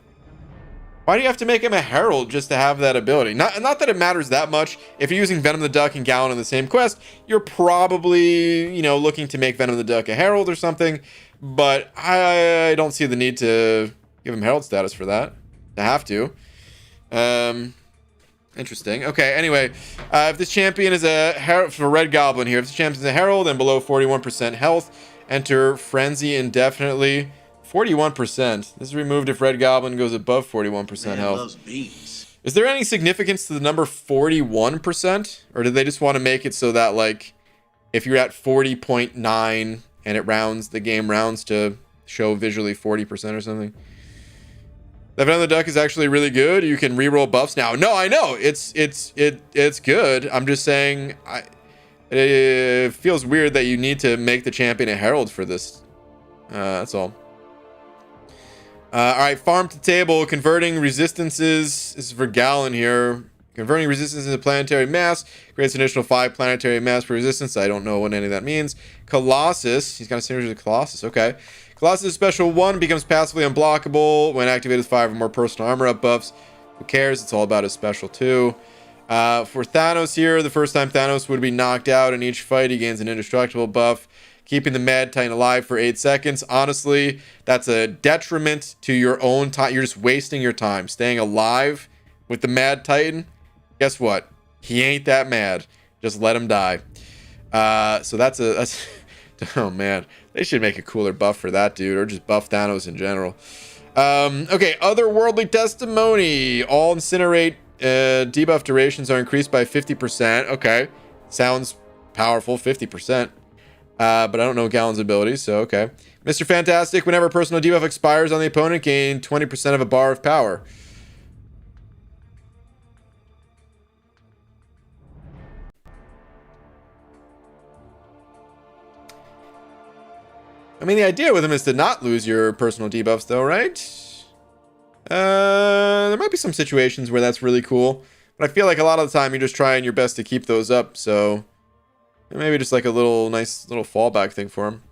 A: Why do you have to make him a herald just to have that ability? Not that it matters that much. If you're using Venom the Duck and Gallon in the same quest, you're probably, you know, looking to make Venom the Duck a herald or something. But I don't see the need to give him herald status for that. To have to. Interesting. Okay, anyway. If this champion is a herald, for Red Goblin here, if this champion is a herald and below 41% health, enter Frenzy indefinitely. 41%. This is removed if Red Goblin goes above 41% health. Loves beans. Is there any significance to the number 41%? Or did they just want to make it so that, like, if you're at 40.9 and it rounds, the game rounds to show visually 40% or something? That Venom the Duck is actually really good. You can reroll buffs now. No, I know. It's good. I'm just saying, it feels weird that you need to make the champion a herald for this. That's all. All right, farm to table, converting resistances. This is for Gallon here. Converting resistance into planetary mass creates an additional 5 planetary mass per resistance. I don't know what any of that means. Colossus. He's got a synergy with Colossus. Okay. Colossus special 1 becomes passively unblockable when activated with 5 or more personal armor up buffs. Who cares? It's all about his special 2. For Thanos here, the first time Thanos would be knocked out in each fight, he gains an indestructible buff, keeping the Mad Titan alive for 8 seconds. Honestly, that's a detriment to your own time. You're just wasting your time. Staying alive with the Mad Titan, guess what? He ain't that mad. Just let him die. So that's oh man. They should make a cooler buff for that dude, or just buff Thanos in general. Okay, otherworldly testimony. All incinerate debuff durations are increased by 50%. Okay, sounds powerful, 50%. But I don't know Gallon's abilities, so okay. Mr. Fantastic, whenever a personal debuff expires on the opponent, gain 20% of a bar of power. I mean, the idea with him is to not lose your personal debuffs, though, right? There might be some situations where that's really cool. But I feel like a lot of the time you're just trying your best to keep those up, so... maybe just like a nice little fallback thing for him.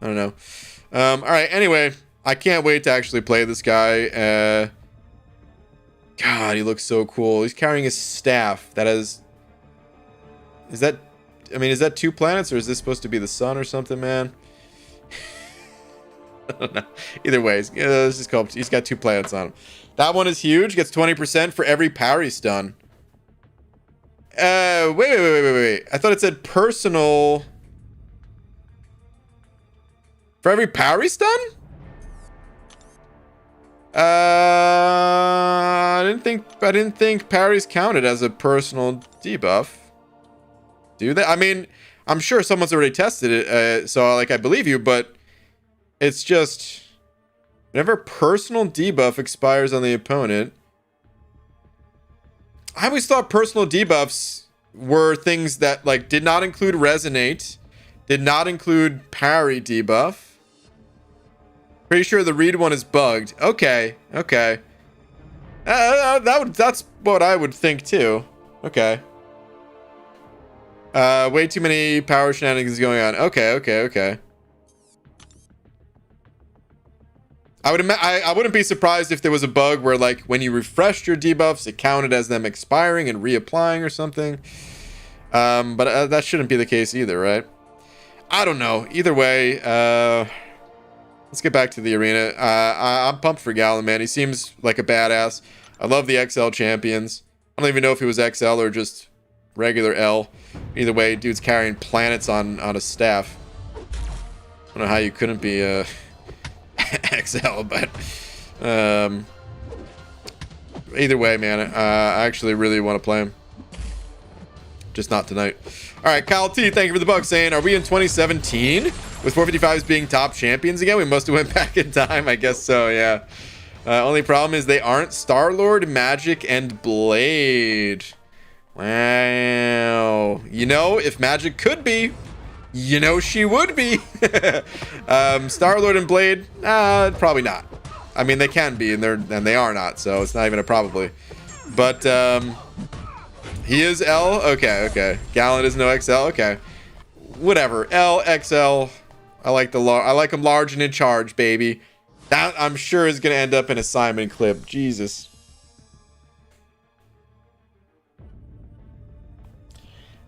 A: I don't know. Alright, anyway. I can't wait to actually play this guy. God, he looks so cool. He's carrying a staff that has... is that 2 planets, or is this supposed to be the sun or something, man? I don't know. Either way, this is called, he's got 2 planets on him. That one is huge. Gets 20% for every parry stun. Wait. I thought it said personal. For every parry stun? I didn't think parries counted as a personal debuff. Do they? I mean, I'm sure someone's already tested it, so like I believe you, but it's just whenever personal debuff expires on the opponent. I always thought personal debuffs were things that like did not include resonate, did not include parry debuff. Pretty sure the read one is bugged. Okay. That's what I would think too. Okay. Way too many power shenanigans going on. Okay. I wouldn't be surprised if there was a bug where like when you refreshed your debuffs, it counted as them expiring and reapplying or something. But that shouldn't be the case either, right? I don't know. Either way, let's get back to the arena. I'm pumped for Gallon, man. He seems like a badass. I love the XL champions. I don't even know if he was XL or just regular L. Either way, dude's carrying planets on a staff. I don't know how you couldn't be XL, but either way, man, I actually really want to play him. Just not tonight. All right, Kyle T, thank you for the buck, saying, are we in 2017 with 455s being top champions again? We must have went back in time. I guess so, yeah. Only problem is they aren't Star-Lord, Magic, and Blade. Wow. You know, if Magic could be, you know she would be. Star-Lord and Blade, probably not. I mean, they can be, and they are not, so it's not even a probably. But he is L. Okay. Gallon is no XL. Okay, whatever. L, XL. I like him large and in charge, baby. That I'm sure is gonna end up in a Simon clip. Jesus.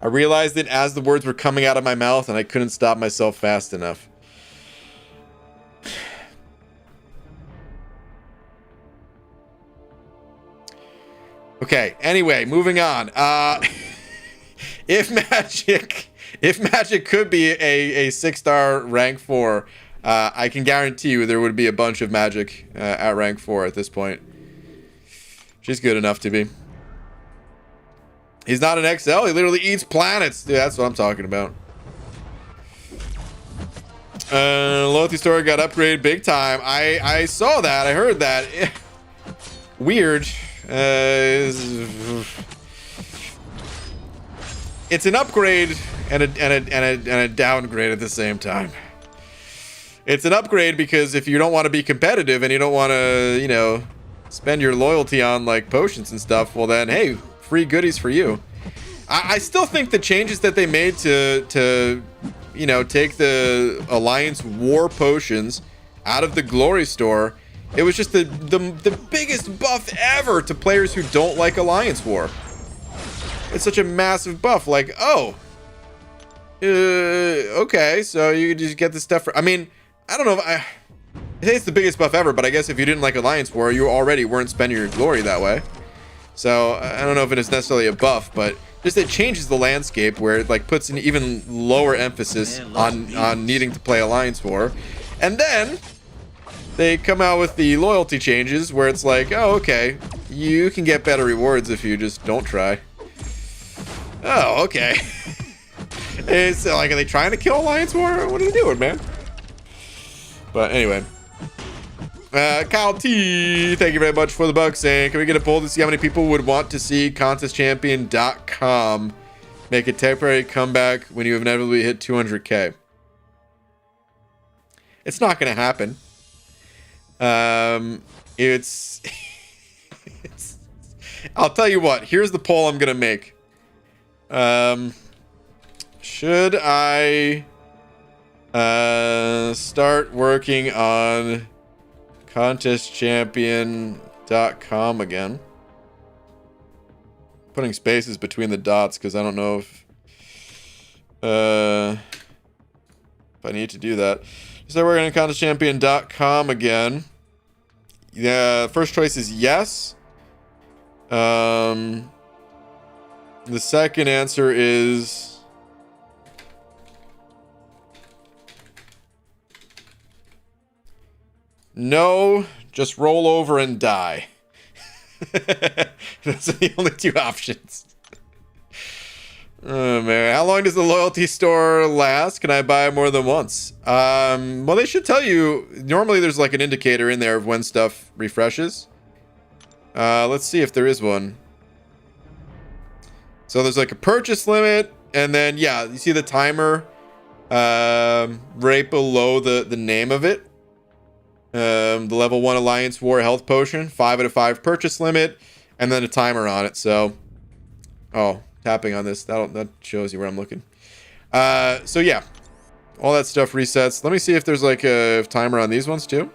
A: I realized it as the words were coming out of my mouth, and I couldn't stop myself fast enough. Okay, anyway, moving on. If Magic could be a 6-star rank 4, I can guarantee you there would be a bunch of Magic at rank 4 at this point. She's good enough to be. He's not an XL. He literally eats planets. Dude, that's what I'm talking about. Loyalty store got upgraded big time. I saw that. I heard that. Weird. It's an upgrade and a downgrade at the same time. It's an upgrade because if you don't want to be competitive and you don't want to, you know, spend your loyalty on like potions and stuff, well then, hey, free goodies for you. I still think the changes that they made to you know, take the Alliance War potions out of the Glory store, it was just the biggest buff ever to players who don't like Alliance War. It's such a massive buff. Like, oh, okay, so you just get the stuff for, I mean, I don't know if I say it's the biggest buff ever, but I guess if you didn't like Alliance War, you already weren't spending your glory that way. So I don't know if it is necessarily a buff, but just it changes the landscape where it like puts an even lower emphasis on needing to play Alliance War. And then they come out with the loyalty changes where it's like, oh, okay, you can get better rewards if you just don't try. Oh, okay. It's like, are they trying to kill Alliance War? What are they doing, man? But anyway. Kyle T, thank you very much for the buck, saying, can we get a poll to see how many people would want to see contestchampion.com make a temporary comeback when you inevitably hit 200k? It's not going to happen. It's I'll tell you what, here's the poll I'm going to make. Should I start working on contestchampion.com again? Putting spaces between the dots because I don't know if I need to do that. So we're going to contestchampion.com again. Yeah, first choice is yes. The second answer is no, just roll over and die. Those are the only two options. Oh man, how long does the loyalty store last? Can I buy more than once? Well, they should tell you. Normally there's like an indicator in there of when stuff refreshes. Let's see if there is one. So there's like a purchase limit, and then yeah, you see the timer right below the name of it. The level 1 Alliance War health potion, 5 out of 5 purchase limit, and then a timer on it. So, oh, tapping on this, that shows you where I'm looking. So yeah, all that stuff resets. Let me see if there's like a timer on these ones too.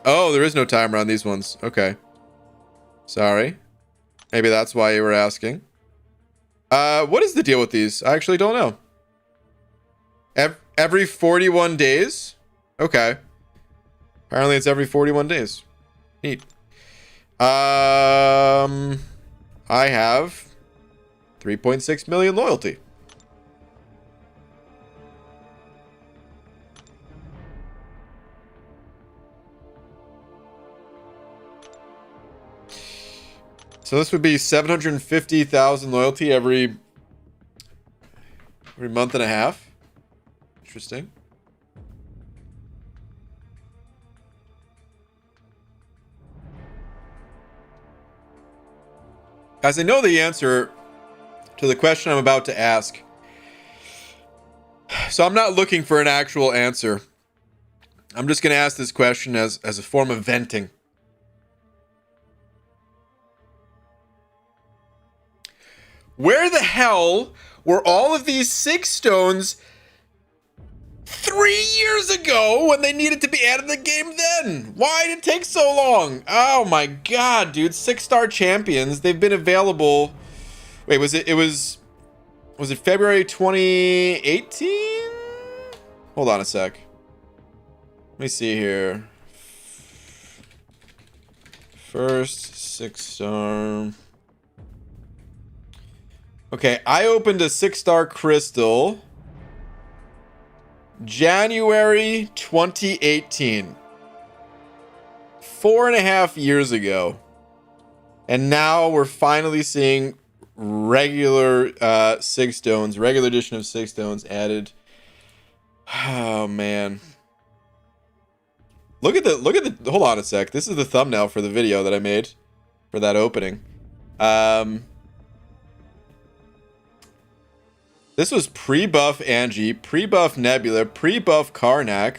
A: Oh, there is no timer on these ones. Okay. Sorry. Maybe that's why you were asking. What is the deal with these? I actually don't know. Every 41 days? Okay. Apparently it's every 41 days. Neat. I have 3.6 million loyalty. So this would be 750,000 loyalty every month and a half. Interesting. Guys, I know the answer to the question I'm about to ask. So I'm not looking for an actual answer. I'm just going to ask this question as a form of venting. Where the hell were all of these 6 stones 3 years ago when they needed to be added to the game then? Why did it take so long? Oh my god, dude. 6-star champions. They've been available. Wait, was it February 2018? Hold on a sec. Let me see here. First 6-star. Okay, I opened a 6-star crystal January 2018. 4.5 years ago. And now we're finally seeing regular 6 stones, regular edition of 6 stones added. Oh man. Look at the hold on a sec. This is the thumbnail for the video that I made for that opening. This was pre-buff Angie, pre-buff Nebula, pre-buff Karnak,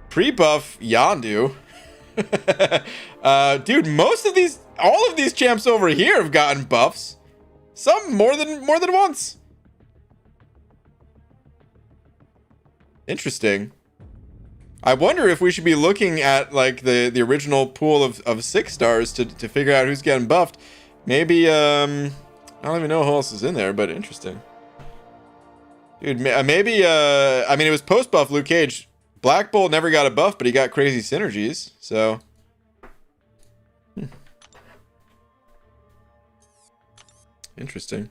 A: pre-buff Yondu. Dude, all of these champs over here have gotten buffs. Some more than once. Interesting. I wonder if we should be looking at like the original pool of 6-stars to figure out who's getting buffed. Maybe I don't even know who else is in there, but interesting. Dude, maybe, I mean, it was post-buff Luke Cage. Black Bolt never got a buff, but he got crazy synergies, so. Interesting.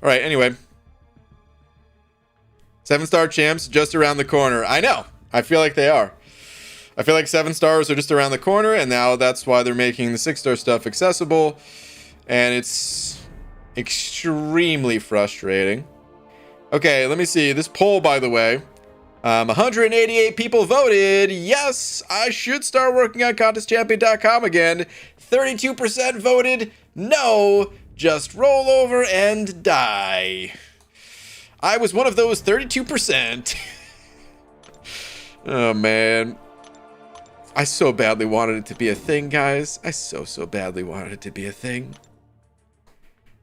A: All right, anyway. 7-star champs just around the corner. I know. I feel like they are. I feel like 7 stars are just around the corner, and now that's why they're making the 6-star stuff accessible. And it's extremely frustrating. Okay, let me see. This poll, by the way, 188 people voted. Yes, I should start working on contestchampion.com again. 32% voted no, just roll over and die. I was one of those 32%. Oh, man. I so badly wanted it to be a thing, guys. I so badly wanted it to be a thing.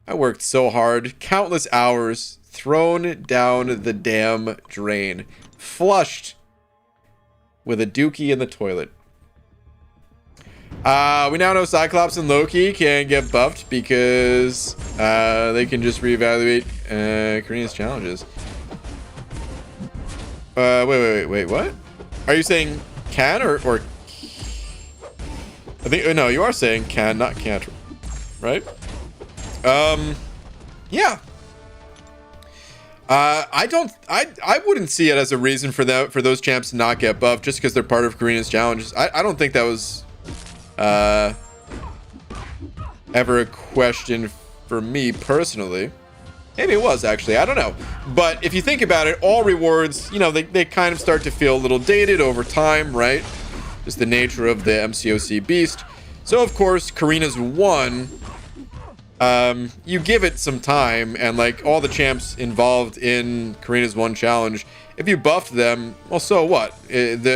A: I worked so hard, countless hours, thrown down the damn drain, flushed with a dookie in the toilet. We now know Cyclops and Loki can get buffed because they can just reevaluate Karina's challenges. Wait, what? Are you saying can or I think no, you are saying can, not can't, right? Yeah. I wouldn't see it as a reason for those champs to not get buffed just because they're part of Karina's challenges. I don't think that was ever a question for me personally. Maybe it was, actually. I don't know. But if you think about it, all rewards, you know, they kind of start to feel a little dated over time, right? Just the nature of the MCOC beast. So, of course, Karina's one. You give it some time, and like all the champs involved in Karina's one challenge, if you buffed them, well, so what? At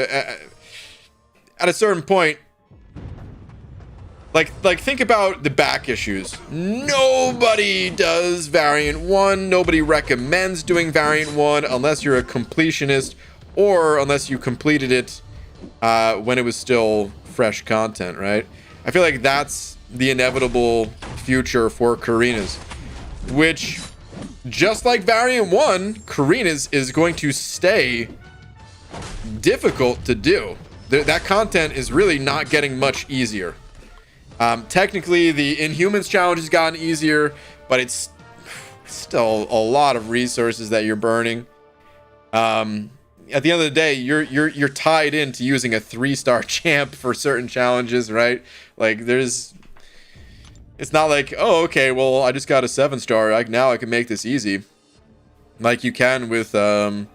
A: a certain point, like think about the back issues. Nobody does variant 1. Nobody recommends doing variant 1 unless you're a completionist or unless you completed it when it was still fresh content, right? I feel like that's the inevitable future for Karina's, which, just like Variant 1, Karina's is going to stay difficult to do. That content is really not getting much easier. Technically, the Inhumans challenge has gotten easier, but it's still a lot of resources that you're burning. At the end of the day, you're tied into using a 3-star champ for certain challenges, right? Like, it's not like, oh, okay, well, I just got a 7-star. Now I can make this easy, like you can with Variant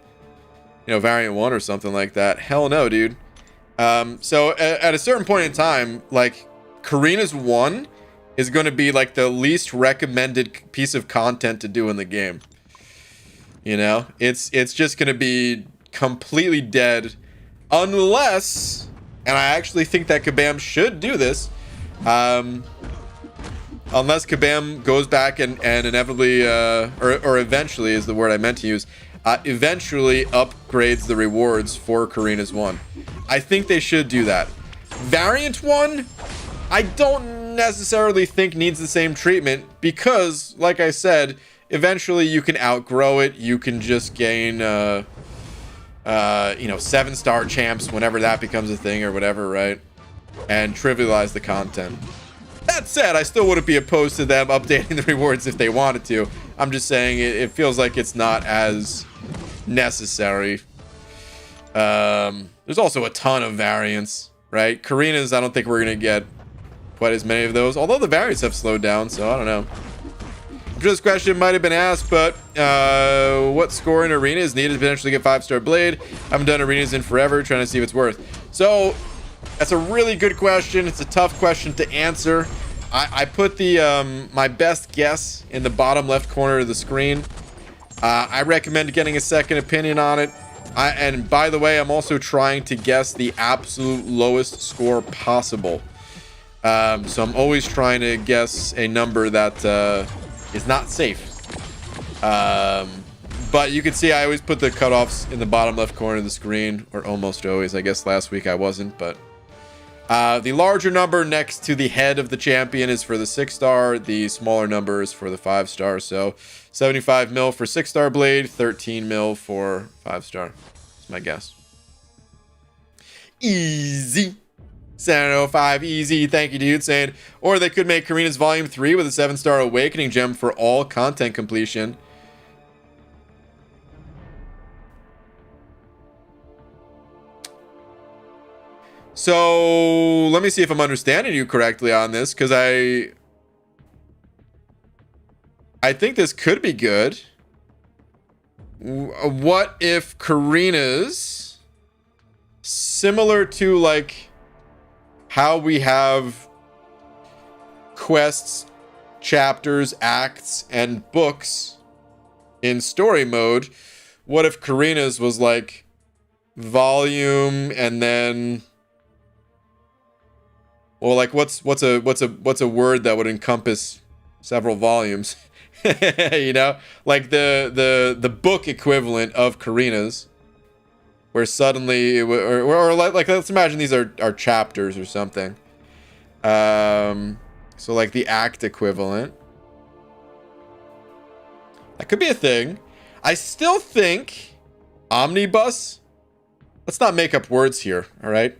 A: 1 or something like that. Hell no, dude. So at a certain point in time, like, Karina's 1 is going to be like the least recommended piece of content to do in the game. It's just going to be completely dead, unless, and I actually think that Kabam should do this, unless Kabam goes back and inevitably, or eventually is the word I meant to use, eventually upgrades the rewards for Karina's 1. I think they should do that. Variant 1, I don't necessarily think needs the same treatment, because, like I said, eventually you can outgrow it. You can just gain 7-star champs whenever that becomes a thing or whatever, right? And trivialize the content. That said, I still wouldn't be opposed to them updating the rewards if they wanted to. I'm just saying it feels like it's not as necessary. There's also a ton of variants, right? Karina's, I don't think we're gonna get quite as many of those, although the variants have slowed down, so I don't know. I'm sure this question might have been asked, but what score in arena is needed to potentially get 5-star blade? I haven't done arenas in forever, trying to see if it's worth. So that's a really good question. It's a tough question to answer. I put the my best guess in the bottom left corner of the screen. I recommend getting a second opinion on it. And by the way, I'm also trying to guess the absolute lowest score possible. So I'm always trying to guess a number that is not safe. But you can see I always put the cutoffs in the bottom left corner of the screen, or almost always. I guess last week I wasn't, but the larger number next to the head of the champion is for the 6-star. The smaller number is for the 5-star. So 75 mil for 6-star blade, 13 mil for 5-star. That's my guess. Easy. 705 easy. Thank you, dude. Saying, or they could make Karina's Volume 3 with a 7-star awakening gem for all content completion. So let me see if I'm understanding you correctly on this, because I think this could be good. What if Karina's, similar to like how we have quests, chapters, acts, and books in story mode, what if Karina's was like volume and then, well, like what's a word that would encompass several volumes? Like the book equivalent of Karina's, where suddenly or like let's imagine these are chapters or something. So like the act equivalent. That could be a thing. I still think omnibus. Let's not make up words here, all right?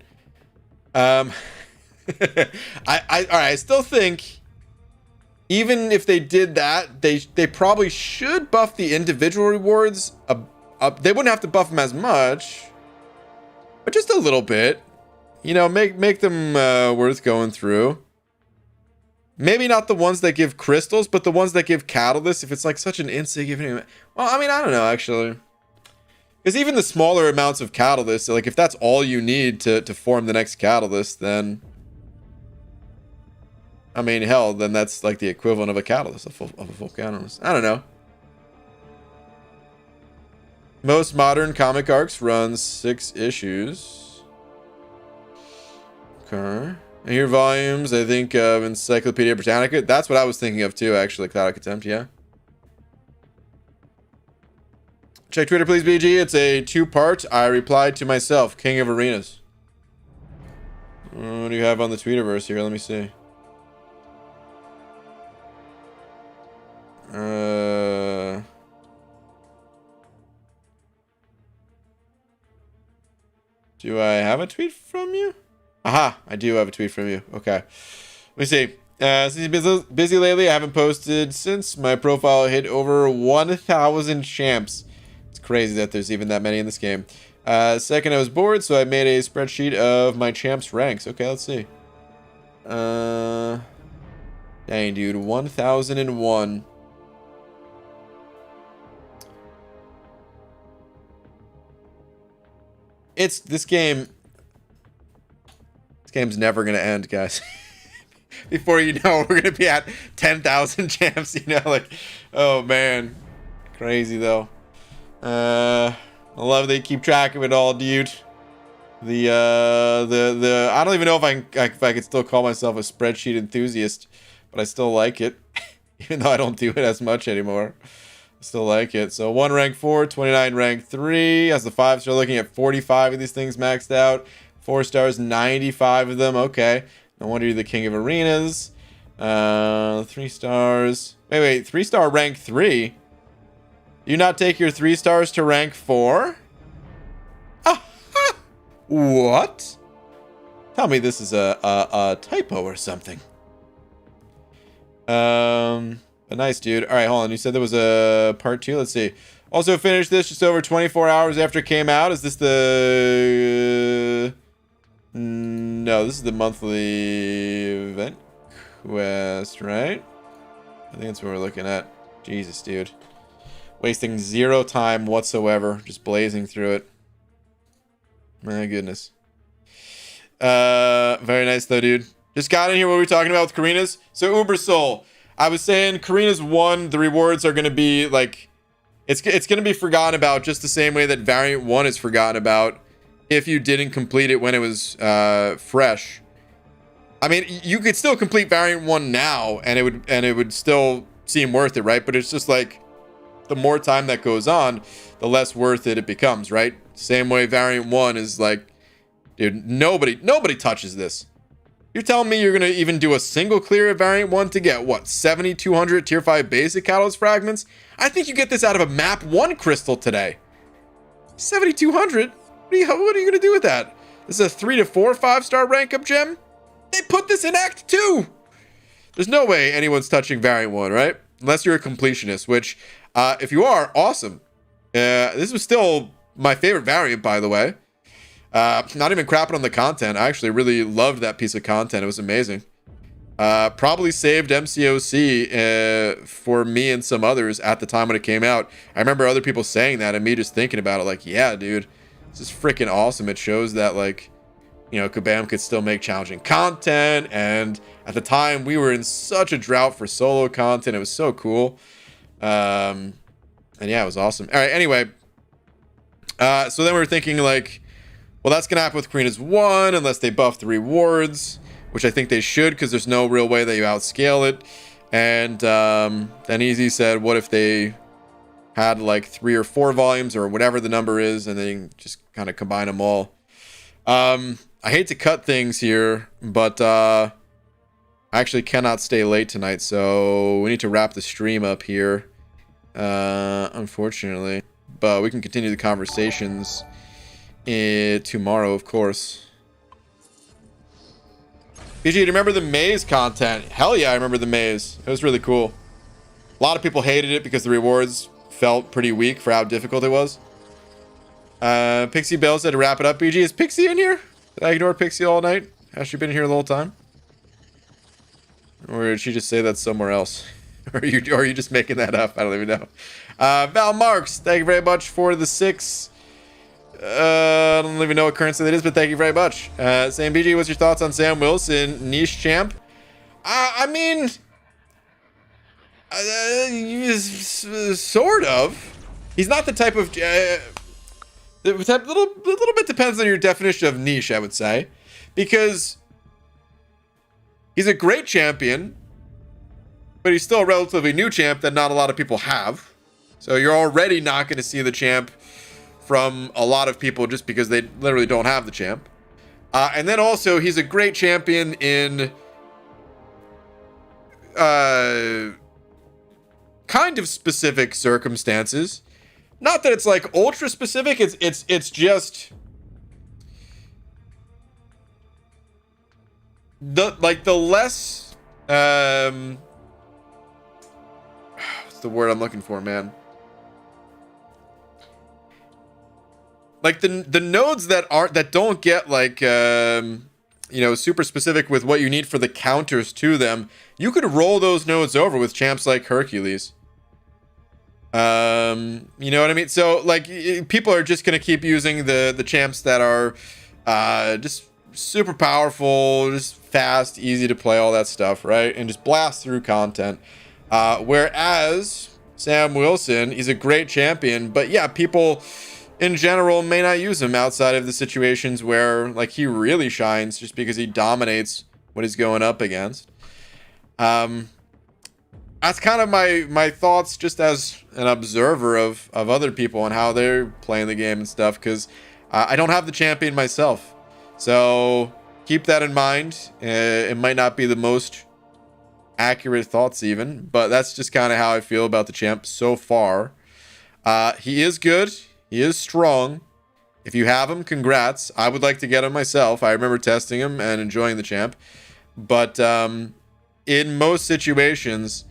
A: I still think even if they did that, they probably should buff the individual rewards up. They wouldn't have to buff them as much, but just a little bit. Make them worth going through. Maybe not the ones that give crystals, but the ones that give catalysts. If it's like such an insignificant, well, I mean, I don't know actually. Because even the smaller amounts of catalysts, like if that's all you need to form the next catalyst, then I mean, hell, then that's like the equivalent of a catalyst, of a full catalyst. I don't know. Most modern comic arcs runs 6 issues. Okay. And here volumes, I think of Encyclopedia Britannica. That's what I was thinking of too, actually. Cloud Contempt, yeah. Check Twitter, please, BG. It's a 2-part. I replied to myself, King of Arenas. What do you have on the Tweetiverse here? Let me see. Do I have a tweet from you? Aha, I do have a tweet from you. Okay. Let me see. Since you've been busy lately, I haven't posted since my profile hit over 1,000 champs. It's crazy that there's even that many in this game. Second, I was bored, so I made a spreadsheet of my champs ranks. Okay, let's see. Dang, dude. 1,001. This game's never gonna end, guys. Before you know, we're gonna be at 10,000 champs. You know, like, oh man, crazy though. I love they keep track of it all, dude. The I don't even know if I could still call myself a spreadsheet enthusiast, but I still like it, even though I don't do it as much anymore. Still like it. So 1 rank 4, 29 rank 3. As the 5-star, looking at 45 of these things maxed out. 4 stars, 95 of them. Okay. No wonder you're the king of arenas. 3 stars. Wait. 3-star rank 3? You not take your 3 stars to rank 4? What? Tell me this is a typo or something. But nice, dude. All right, hold on. You said there was a part 2. Let's see. Also finished this just over 24 hours after it came out. Is this the... No, this is the monthly event quest, right? I think that's what we're looking at. Jesus, dude. Wasting 0 time whatsoever. Just blazing through it. My goodness. Very nice, though, dude. Just got in here. What were we talking about with Karina's? So, Uber Soul. I was saying Karina's 1, the rewards are going to be like, it's going to be forgotten about just the same way that Variant 1 is forgotten about if you didn't complete it when it was fresh. I mean, you could still complete Variant 1 now and it would still seem worth it, right? But it's just like the more time that goes on, the less worth it becomes, right? Same way Variant 1 is like, dude, nobody touches this. You're telling me you're going to even do a single clear of Variant 1 to get, what, 7,200 Tier 5 basic Catalyst Fragments? I think you get this out of a Map 1 crystal today. 7,200? What are you going to do with that? This is a 3 to 4 5-star rank up gem? They put this in Act 2! There's no way anyone's touching Variant 1, right? Unless you're a completionist, which, if you are, awesome. This was still my favorite variant, by the way. Not even crapping on the content. I actually really loved that piece of content. It was amazing. Probably saved MCOC for me and some others at the time when it came out. I remember other people saying that and me just thinking about it like, yeah, dude, this is freaking awesome. It shows that, like, you know, Kabam could still make challenging content. And at the time, we were in such a drought for solo content. It was so cool. And yeah, it was awesome. All right, anyway. So then we were thinking, like, well, that's going to happen with Karina's 1 unless they buff the rewards, which I think they should because there's no real way that you outscale it. And then Easy said, what if they had like 3 or 4 volumes or whatever the number is and then just kind of combine them all. I hate to cut things here, but I actually cannot stay late tonight, so we need to wrap the stream up here, unfortunately. But we can continue the conversations tomorrow, of course. BG, do you remember the maze content? Hell yeah, I remember the maze. It was really cool. A lot of people hated it because the rewards felt pretty weak for how difficult it was. Pixie Bell said to wrap it up. BG, is Pixie in here? Did I ignore Pixie all night? Has she been here the whole time? Or did she just say that somewhere else? Or are you just making that up? I don't even know. Val Marks, thank you very much for the 6. I don't even know what currency that is, but thank you very much. Sam BG, what's your thoughts on Sam Wilson, niche champ? I mean, sort of. He's not the type of... little bit depends on your definition of niche, I would say. Because he's a great champion, but he's still a relatively new champ that not a lot of people have. So you're already not going to see the champ from a lot of people just because they literally don't have the champ. And then also, he's a great champion in kind of specific circumstances. Not that it's like ultra specific. It's just the less what's the word I'm looking for, man? Like the nodes that don't get like super specific with what you need for the counters to them, you could roll those nodes over with champs like Hercules. You know what I mean? So like people are just gonna keep using the champs that are just super powerful, just fast, easy to play, all that stuff, right? And just blast through content. Whereas Sam Wilson, he's a great champion, but yeah, people in general may not use him outside of the situations where like he really shines, just because he dominates what he's going up against. That's kind of my thoughts just as an observer of other people and how they're playing the game and stuff, because I don't have the champion myself, so keep that in mind. It might not be the most accurate thoughts even, but that's just kind of how I feel about the champ so far. He is good. He is strong. If you have him, congrats. I would like to get him myself. I remember testing him and enjoying the champ. But in most situations,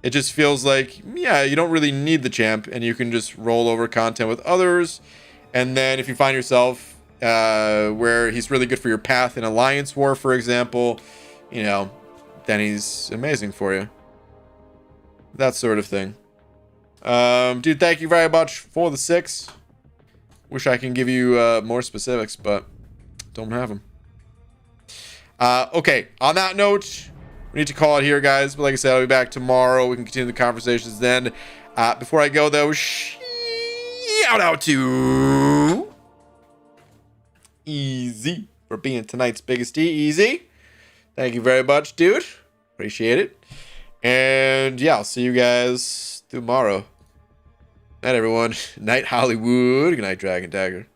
A: it just feels like, yeah, you don't really need the champ, and you can just roll over content with others. And then if you find yourself where he's really good for your path in Alliance War, for example, then he's amazing for you. That sort of thing. Dude, thank you very much for the 6. Wish I can give you more specifics, but don't have them. Okay, on that note, we need to call it here, guys. But like I said, I'll be back tomorrow. We can continue the conversations then. Before I go, though, shout out to Easy for being tonight's biggest D. Easy. Thank you very much, dude. Appreciate it. And yeah, I'll see you guys tomorrow. Night, everyone. Night, Hollywood. Good night, Dragon Dagger.